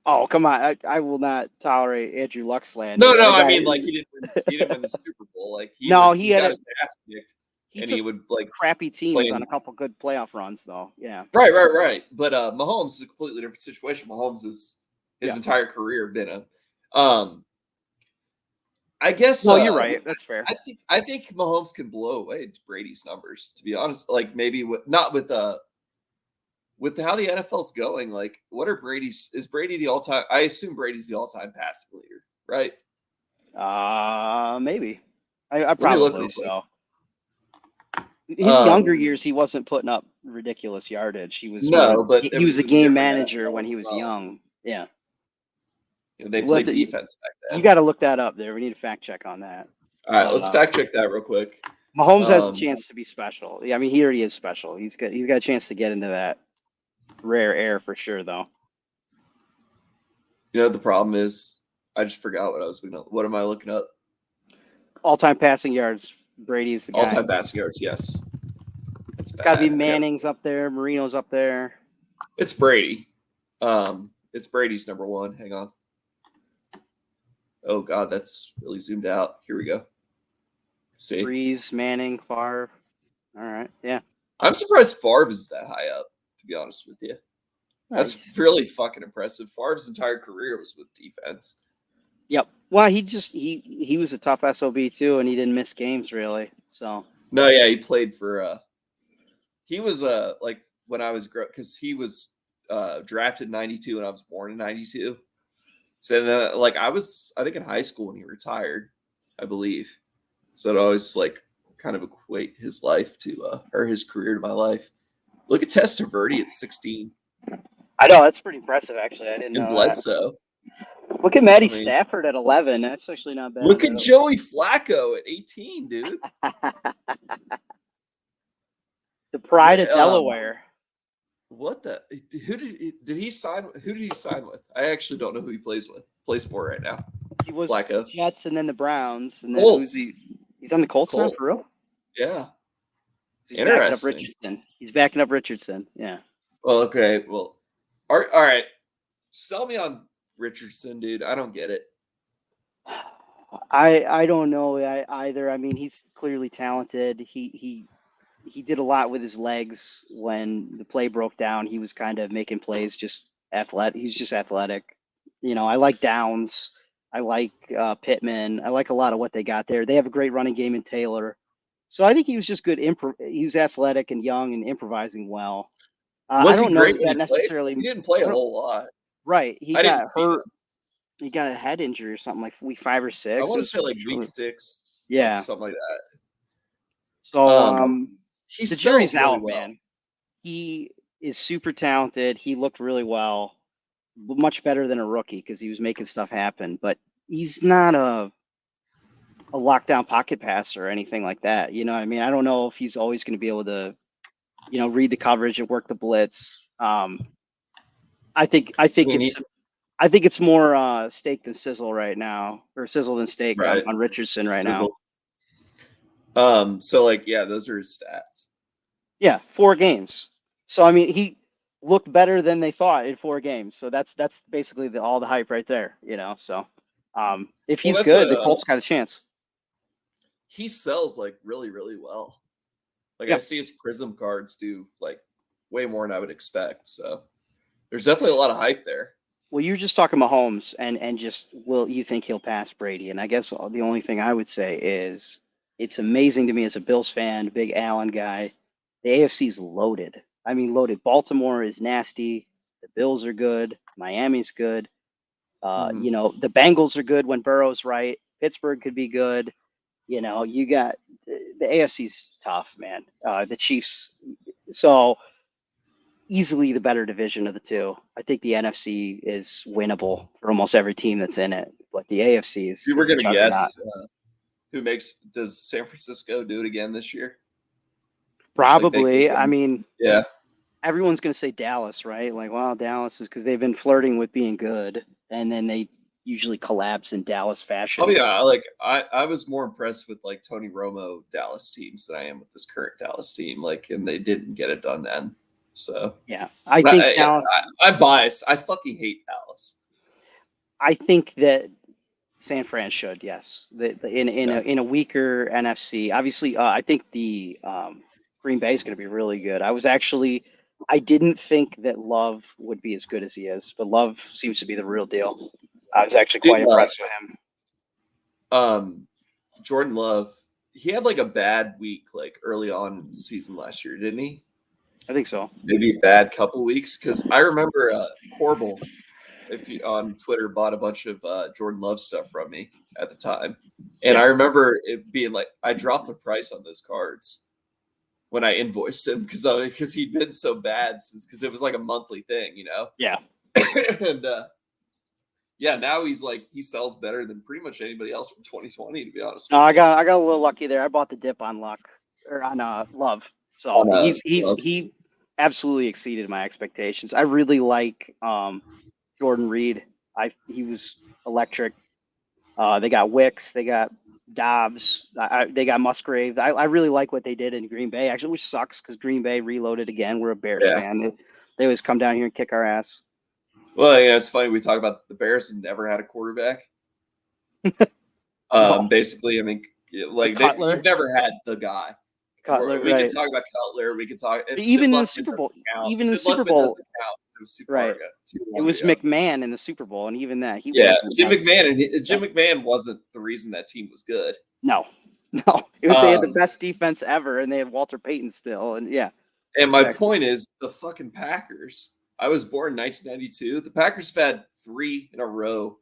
Oh, come on. I will not tolerate Andrew Luck slander. No, I mean, like, he didn't win the Super Bowl. Like, he got his ass kicked, and he would, like, crappy teams on a couple good playoff runs, though. Yeah. Right. But Mahomes is a completely different situation. Mahomes is his entire career been I guess. No, you're right. That's fair. I think Mahomes can blow away Brady's numbers, to be honest. Like, maybe not with how the NFL's going. Like, what are is Brady the all-time? I assume Brady's the all-time passing leader, right? Maybe. I probably so. His younger years, he wasn't putting up ridiculous yardage. He was he was a game manager when he was young. Yeah. You know, they played defense back then. You got to look that up there. We need a fact check on that. All right, let's fact check that real quick. Mahomes has a chance to be special. Yeah, I mean, he already is special. He's got a chance to get into that rare air for sure, though. You know what the problem is? I just forgot what I was looking up. What am I looking up? All-time passing yards. Brady's the guy. All-time passing yards, yes. It's got to be Manning's up there. Marino's up there. It's Brady. It's Brady's number one. Hang on. Oh, God, that's really zoomed out. Here we go. See? Breeze, Manning, Favre. All right, yeah. I'm surprised Favre is that high up, to be honest with you. That's really fucking impressive. Favre's entire career was with defense. Yep. Well, he was a tough SOB too, and he didn't miss games really. So. No, yeah, he played for. He was like when I was because he was drafted in '92 and I was born in '92. So then, like I think in high school when he retired, I believe. So it always like kind of equate his life to or his career to my life. Look at Testaverde at 16. I know that's pretty impressive, actually. I didn't know. And Bledsoe. Look at Matty Stafford at 11. That's actually not bad. Look at Joey Flacco at 18, dude. The pride of Delaware. What the? Who did he sign? Who did he sign with? I actually don't know who he plays for right now. He was Flacco. Jets and then the Browns. And then Colts. he's on the Colts now, for real? Yeah. He's backing up Interesting. Richardson. He's backing up Richardson. Yeah. Well, okay. Well, all right. Sell me on Richardson, dude. I don't get it. I don't know either. I mean, he's clearly talented. He did a lot with his legs when the play broke down. He was kind of making plays, just athletic. He's just athletic. You know, I like Downs. I like Pittman. I like a lot of what they got there. They have a great running game in Taylor. So I think he was just good. He was athletic and young and improvising well. I don't know that necessarily. He didn't play a whole lot. Right. He got hurt. He got a head injury or something like week 5 or 6. I want to say like week 6. Yeah. Like something like that. So the jury's really out, well. man. He is super talented. He looked really well. Much better than a rookie because he was making stuff happen. But he's not a lockdown pocket passer or anything like that. You know what I mean? I don't know if he's always going to be able to, you know, read the coverage and work the blitz. I think it's more steak than sizzle right now, or sizzle than steak on Richardson right now. So like, yeah, those are his stats. Yeah, 4 games. So I mean, he looked better than they thought in 4 games. So that's basically all the hype right there, you know. So if he's good, the Colts got a chance. He sells like really, really well. Like I see his Prism cards do like way more than I would expect. So there's definitely a lot of hype there. Well, you're just talking Mahomes and just will you think he'll pass Brady? And I guess the only thing I would say is it's amazing to me as a Bills fan, big Allen guy. The AFC's loaded. I mean, loaded. Baltimore is nasty. The Bills are good. Miami's good. You know, the Bengals are good when Burrow's right. Pittsburgh could be good. You know, you got the AFC's tough, man. The Chiefs. So easily the better division of the two. I think the NFC is winnable for almost every team that's in it, but the AFC is. We're going to guess does San Francisco do it again this year? Probably. I mean, yeah. Everyone's going to say Dallas, right? Like, well, Dallas is because they've been flirting with being good, and then they usually collapse in Dallas fashion. Oh yeah, like I was more impressed with like Tony Romo Dallas teams than I am with this current Dallas team. Like, and they didn't get it done then. So yeah, I think Dallas. I'm biased. I fucking hate Dallas. I think that San Fran should, yes. In a weaker NFC, obviously, I think the Green Bay is going to be really good. I didn't think that Love would be as good as he is, but Love seems to be the real deal. I was actually quite impressed with him. Jordan Love, he had like a bad week like early on in the season last year, didn't he? I think so. Maybe a bad couple weeks because I remember Corbel, if you on Twitter, bought a bunch of Jordan Love stuff from me at the time, and I remember it being like I dropped the price on those cards when I invoiced him because he'd been so bad because it was like a monthly thing, you know. Yeah. And now he's like he sells better than pretty much anybody else from 2020, to be honest. No, I got a little lucky there. I bought the dip on Love. So he absolutely exceeded my expectations. I really like Jordan Reed. He was electric. They got Wicks, they got Dobbs, they got Musgrave. I really like what they did in Green Bay, actually, which sucks because Green Bay reloaded again. We're a Bears fan. They always come down here and kick our ass. Well, yeah, it's funny. We talk about the Bears and never had a quarterback. Basically, I mean, like you've never had the guy. Cutler, we can talk about Cutler. We can talk even in the Super Bowl. Even in the Super Bowl, it was too far ago. It was McMahon in the Super Bowl, and even that Jim McMahon. Jim McMahon wasn't the reason that team was good. No. They had the best defense ever, and they had Walter Payton still, and yeah. And my point is the fucking Packers. I was born in 1992. The Packers have had 3 in a row.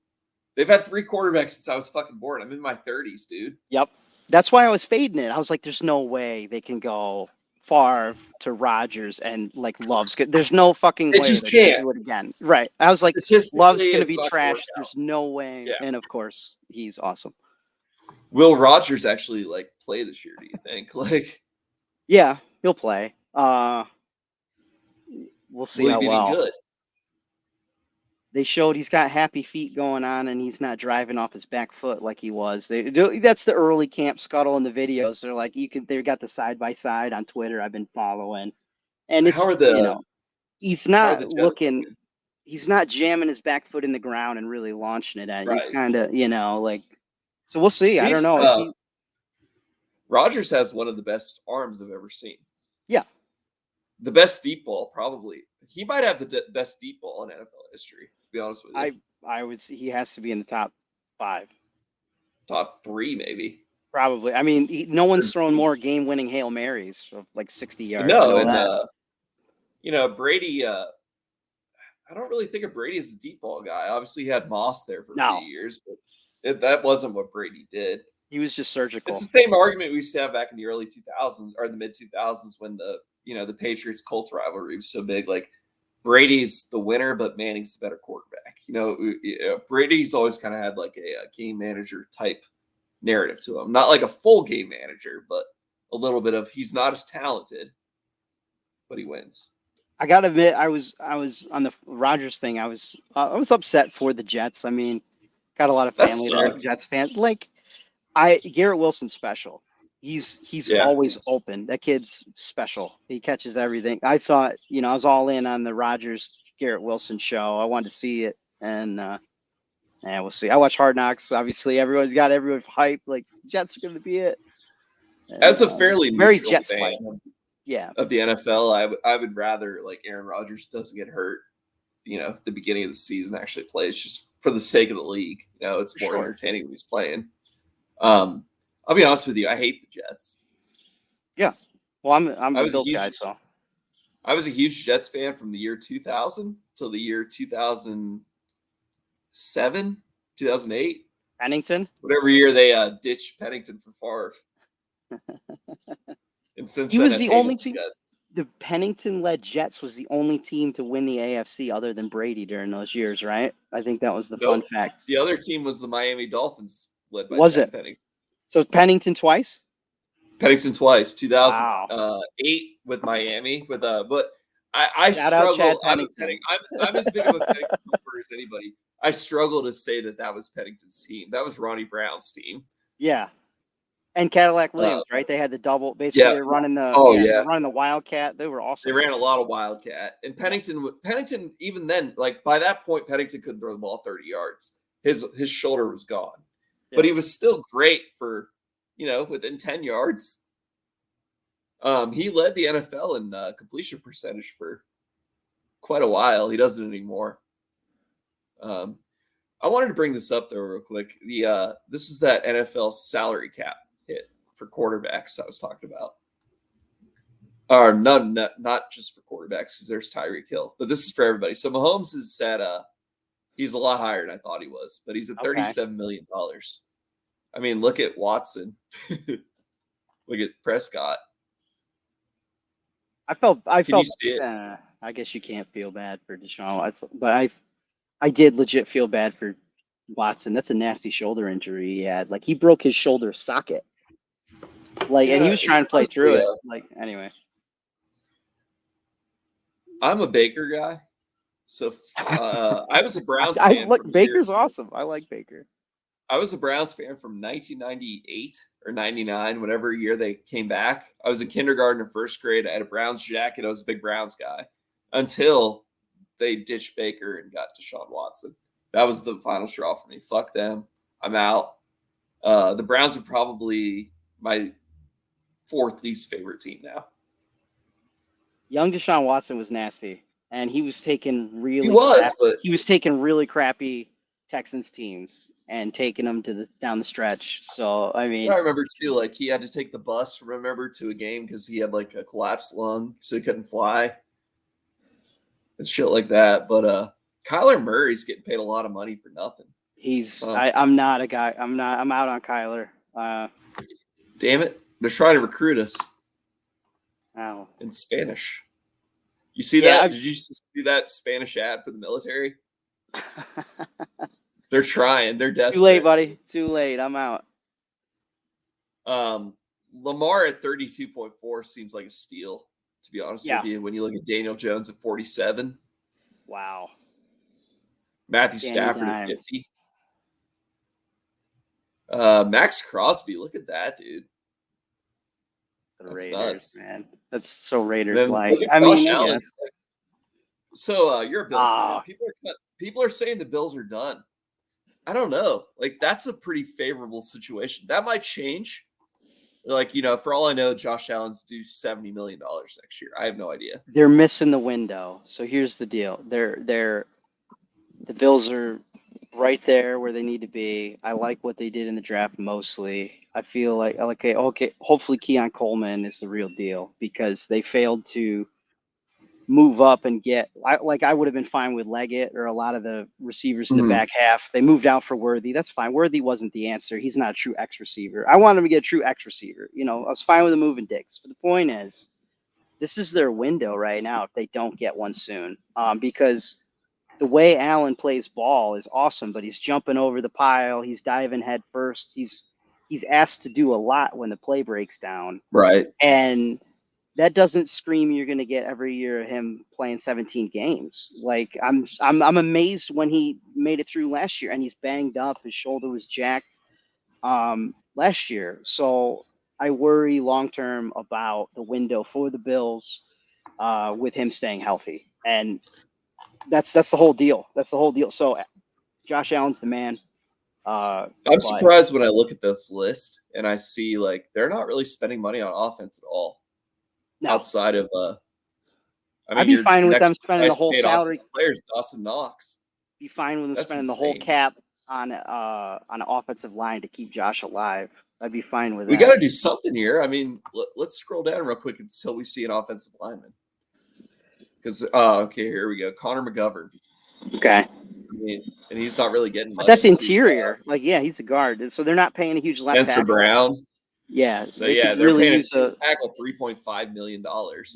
They've had 3 quarterbacks since I was fucking born. I'm in my 30s, dude. Yep. That's why I was fading it. I was like, there's no way they can go Favre to Rodgers and like Love's good. There's no fucking way they can do it again. Right. I was like, Love's going to be trash. There's no way. Yeah. And of course, he's awesome. Will Rodgers actually like play this year, do you think? Like, yeah, he'll play. We'll see how well. Good? They showed he's got happy feet going on, and he's not driving off his back foot like he was. That's the early camp scuttle in the videos. They're like, they got the side by side on Twitter. I've been following, and it's he's not looking. He's not jamming his back foot in the ground and really launching it at. Right. He's kind of, so we'll see. I don't know. Rogers has one of the best arms I've ever seen. Yeah. The best deep ball, probably. He might have the best deep ball in NFL history, to be honest with you. He has to be in the top 5. Top 3, maybe. Probably. I mean, no one's thrown more game-winning Hail Marys of like 60 yards. No, and, Brady, I don't really think of Brady as a deep ball guy. Obviously, he had Moss there for a few years, but that wasn't what Brady did. He was just surgical. It's the same argument we used to have back in the early 2000s or the mid 2000s when the Patriots Colts rivalry was so big. Like Brady's the winner, but Manning's the better quarterback. Brady's always kind of had like a game manager type narrative to him, not like a full game manager, but a little bit of he's not as talented, but he wins. I gotta admit, I was on the Rodgers thing. I was upset for the Jets. I mean, got a lot of family there, Jets fans. Like, Garrett Wilson's special. He's always open. That kid's special. He catches everything. I thought, I was all in on the Rodgers Garrett Wilson show. I wanted to see it, and we'll see. I watch Hard Knocks. Obviously, everyone's got everyone hyped. Like, Jets are going to be it. As a fairly very Jets-like. Yeah, of the NFL, I would rather like Aaron Rodgers doesn't get hurt. The beginning of the season actually plays just for the sake of the league. It's more entertaining when he's playing. I'll be honest with you, I hate the Jets. Yeah, well, I'm a Bills guy, so I was a huge Jets fan from the year 2000 till the year 2007, 2008. Pennington, whatever year they ditched Pennington for Favre. And since he was the only team. The Pennington-led Jets was the only team to win the AFC other than Brady during those years, right? I think that was the fun fact. The other team was the Miami Dolphins, led by Pennington. So Pennington twice? Penington twice, 2008 with Miami. But I struggle. I'm as big of a Pennington member as anybody. I struggle to say that was Pennington's team. That was Ronnie Brown's team. Yeah. And Cadillac Williams, right? They had the double. Basically, they're running the running the Wildcat. They were awesome. They ran a lot of Wildcat. And Pennington, even then, like by that point, Pennington couldn't throw the ball 30 yards. His shoulder was gone. Yeah. But he was still great for, within 10 yards. He led the NFL in completion percentage for quite a while. He doesn't anymore. I wanted to bring this up though real quick. This is that NFL salary cap hit for quarterbacks I was talking about. Or not just for quarterbacks, because there's Tyreek Hill, but this is for everybody. So Mahomes is at he's a lot higher than I thought he was, but he's at $37 million. I mean, look at Watson. Look at Prescott. I felt I guess you can't feel bad for Deshaun Watson, but I did legit feel bad for Watson. That's a nasty shoulder injury he had. Like, he broke his shoulder socket. Like, and he was trying to play through it. Like, anyway. I'm a Baker guy. So I was a Browns fan. Baker's awesome. I like Baker. I was a Browns fan from 1998 or 99, whatever year they came back. I was in kindergarten or first grade. I had a Browns jacket. I was a big Browns guy until they ditched Baker and got Deshaun Watson. That was the final straw for me. Fuck them. I'm out. The Browns are probably my fourth least favorite team now. Young Deshaun Watson was nasty, and he was taking really really crappy Texans teams and taking them down the stretch. So I mean, I remember too, like he had to take the bus, to a game because he had like a collapsed lung, so he couldn't fly and shit like that. But Kyler Murray's getting paid a lot of money for nothing. I'm not a guy. I'm out on Kyler. Damn it. They're trying to recruit us. Wow. In Spanish. You see that? Did you see that Spanish ad for the military? They're trying. They're desperate. Too late, buddy. Too late. I'm out. Lamar at 32.4 seems like a steal, to be honest with you. When you look at Daniel Jones at 47. Wow. Matthew Danny Stafford Dimes. at 50. Max Crosby, look at that, dude. The That's Raiders, nuts. man. That's so Raiders Then like. look at I Josh mean, I Allen. guess. So you're a Bills fan. Ah. People are saying the Bills are done. I don't know. Like, that's a pretty favorable situation. That might change. Like, for all I know, Josh Allen's due $70 million next year. I have no idea. They're missing the window. So here's the deal. The Bills are right there where they need to be. I like what they did in the draft mostly. I feel like okay. Hopefully Keon Coleman is the real deal because they failed to move up and get. I would have been fine with Leggett or a lot of the receivers in the back half. They moved out for Worthy. That's fine. Worthy wasn't the answer. He's not a true X receiver. I wanted him to get a true X receiver. I was fine with him moving Diggs. But the point is, this is their window right now if they don't get one soon. Because the way Allen plays ball is awesome, but he's jumping over the pile. He's diving head first. He's asked to do a lot when the play breaks down. Right. And that doesn't scream you're going to get every year of him playing 17 games. Like I'm amazed when he made it through last year and he's banged up. His shoulder was jacked last year. So I worry long-term about the window for the Bills with him staying healthy. And that's the whole deal. That's the whole deal. So Josh Allen's the man. I'm surprised when I look at this list and I see like they're not really spending money on offense at all. No. Outside of I'd be fine with them spending the whole salary. Players, Dawson Knox. Be fine with them spending the whole cap on an offensive line to keep Josh alive. I'd be fine with that. We got to do something here. I mean, let's scroll down real quick until we see an offensive lineman. Because okay, here we go. Connor McGovern. Okay. I mean, and he's not really getting much. But that's interior. Like, yeah, he's a guard. So they're not paying a huge left Spencer tackle. Brown. Yeah. So they're really paying use a tackle $3.5 million.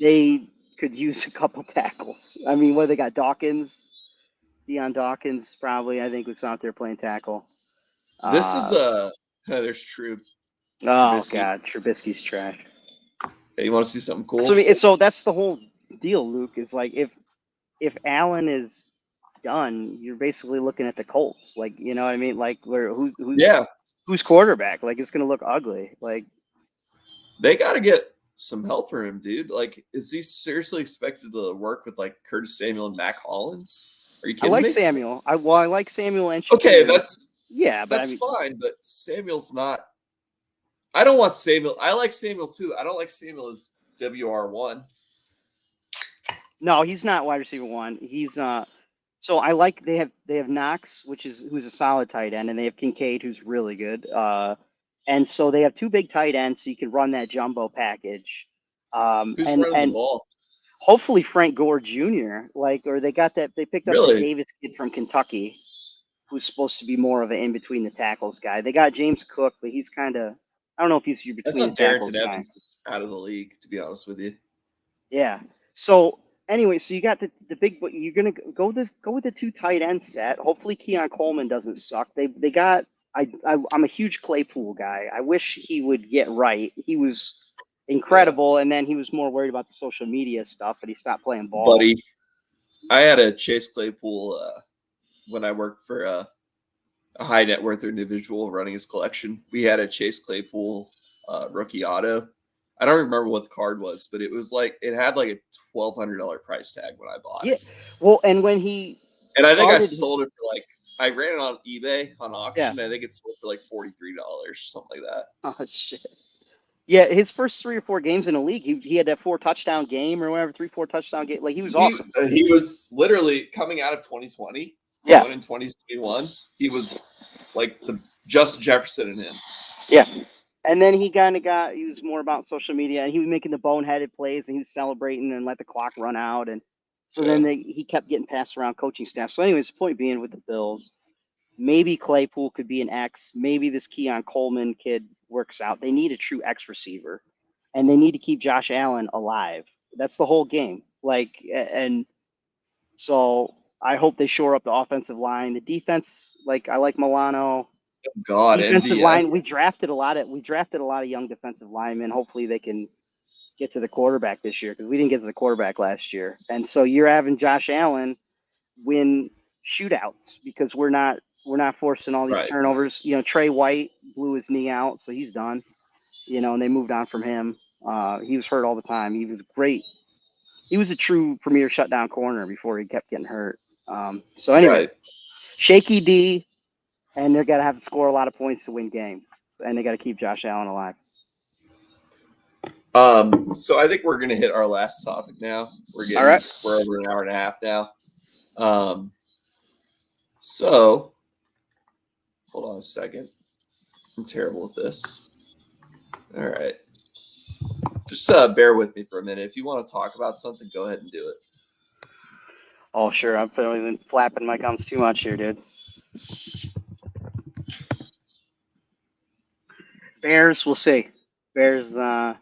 They could use a couple tackles. I mean, they got? Dawkins, Deion Dawkins, probably. I think was out there playing tackle. This is there's Troop. Oh Trubisky. God, Trubisky's trash. Hey, you want to see something cool? So that's the whole deal, Luke. It's like if Allen is done, you're basically looking at the Colts. Like, you know what I mean? Like, who's quarterback? Like, it's gonna look ugly. Like, they got to get some help for him, dude. Like, is he seriously expected to work with like Curtis Samuel and Mac Hollins? Are you kidding me? I like Samuel. I like Samuel and okay, but that's fine. But Samuel's not. I don't want Samuel. I like Samuel too. I don't like Samuel as WR1. No, he's not wide receiver one. He's so I like they have Knox, who's a solid tight end, and they have Kincaid, who's really good. And so they have two big tight ends, so you can run that jumbo package. Who's running the ball? Hopefully Frank Gore Jr. They picked up the Davis kid from Kentucky, who's supposed to be more of an in between the tackles guy. They got James Cook, but he's kind of, I don't know if he's your between the tackles guy. Evans is out of the league, to be honest with you. Yeah. So anyway, so you got the big, but you're gonna go with the two tight end set. Hopefully Keon Coleman doesn't suck. They got. I'm a huge Claypool guy. I wish he would get right. He was incredible, and then he was more worried about the social media stuff, but he stopped playing ball. Buddy, I had a Chase Claypool when I worked for a high net worth individual running his collection. We had a Chase Claypool rookie auto. I don't remember what the card was, but it was like it had like a $1,200 price tag when I bought it. Yeah, well, and when he I think I sold it for like I ran it on eBay on auction. Yeah. And I think it sold for like $43 or something like that. Oh shit! Yeah, his first 3 or 4 games in the league, he had that 4 touchdown game or whatever, 3-4 touchdown game. Like he was awesome. He was literally coming out of 2020. Yeah. In 2021, he was like the Justin Jefferson in him. Yeah. And then he was more about social media, and he was making the boneheaded plays, and he was celebrating and let the clock run out. And so then he kept getting passed around coaching staff. So anyways, the point being with the Bills, maybe Claypool could be an X. Maybe this Keon Coleman kid works out. They need a true X receiver, and they need to keep Josh Allen alive. That's the whole game. And so I hope they shore up the offensive line. The defense, I like Milano. God, defensive MVS. line. We drafted a lot of young defensive linemen. Hopefully they can get to the quarterback this year because we didn't get to the quarterback last year. And so you're having Josh Allen when shootouts because we're not forcing all these turnovers. You know, Trey White blew his knee out, so he's done. You know, and they moved on from him. He was hurt all the time. He was great. He was a true premier shutdown corner before he kept getting hurt. So anyway, shaky D, and they're gonna have to score a lot of points to win games, and they got to keep Josh Allen alive. So I think we're gonna hit our last topic now. We're over an hour and a half now. So hold on a second. I'm terrible at this. All right. Just bear with me for a minute. If you want to talk about something, go ahead and do it. Oh, sure. I'm been flapping my gums too much here, dude. Bears, we'll see. Bears, I'm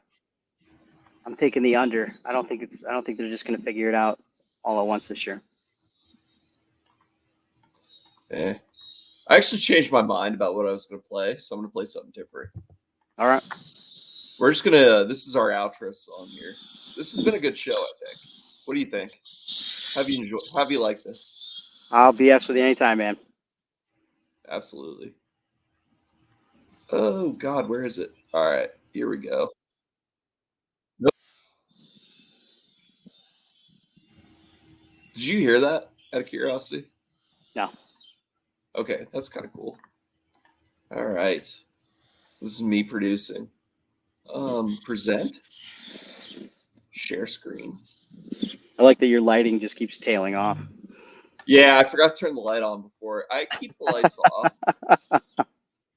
taking the under. I don't think they're just going to figure it out all at once this year. I actually changed my mind about what I was going to play, so I'm going to play something different. All right. We're just going to – this is our outro song here. This has been a good show, I think. What do you think? Have you liked this? I'll BS with you anytime, man. Absolutely. Oh, God, where is it? All right, here we go. Nope. Did you hear that out of curiosity? No. Okay, that's kind of cool. All right. This is me producing. Present. Share screen. I like that your lighting just keeps tailing off. Yeah, I forgot to turn the light on before. I keep the lights off.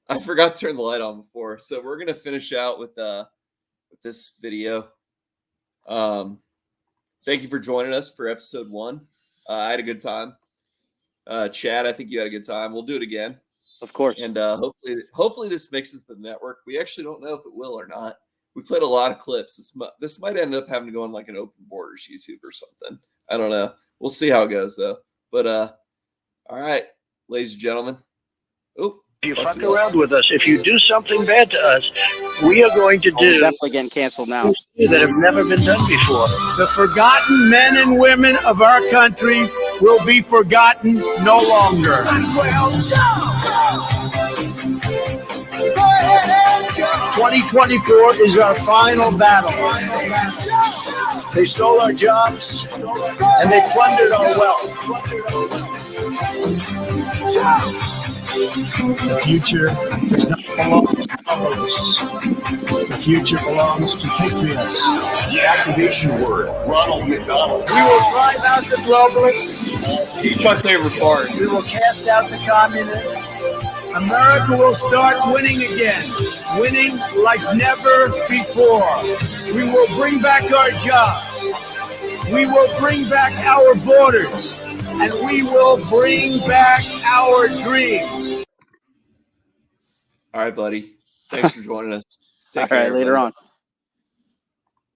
I forgot to turn the light on before. So we're going to finish out with this video. Thank you for joining us for episode 1. I had a good time. Chad, I think you had a good time. We'll do it again. Of course. And hopefully this mixes the network. We actually don't know if it will or not. We played a lot of clips. This might end up having to go on like an Open Borders YouTube or something. I don't know. We'll see how it goes though. But all right, ladies and gentlemen. If you fuck around with us, if you do something bad to us, we are going to do definitely getting canceled now. That have never been done before. The forgotten men and women of our country will be forgotten no longer. 2024 is our final battle. They stole our jobs and they plundered our wealth. The future does not belong to colonists. The future belongs to patriots. The activation word, Ronald McDonald. We will drive out the globalists. He's my favorite part. We will cast out the communists. America will start winning again, winning like never before. We will bring back our jobs. We will bring back our borders. And we will bring back our dreams. All right, buddy. Thanks for joining us. All right, later on.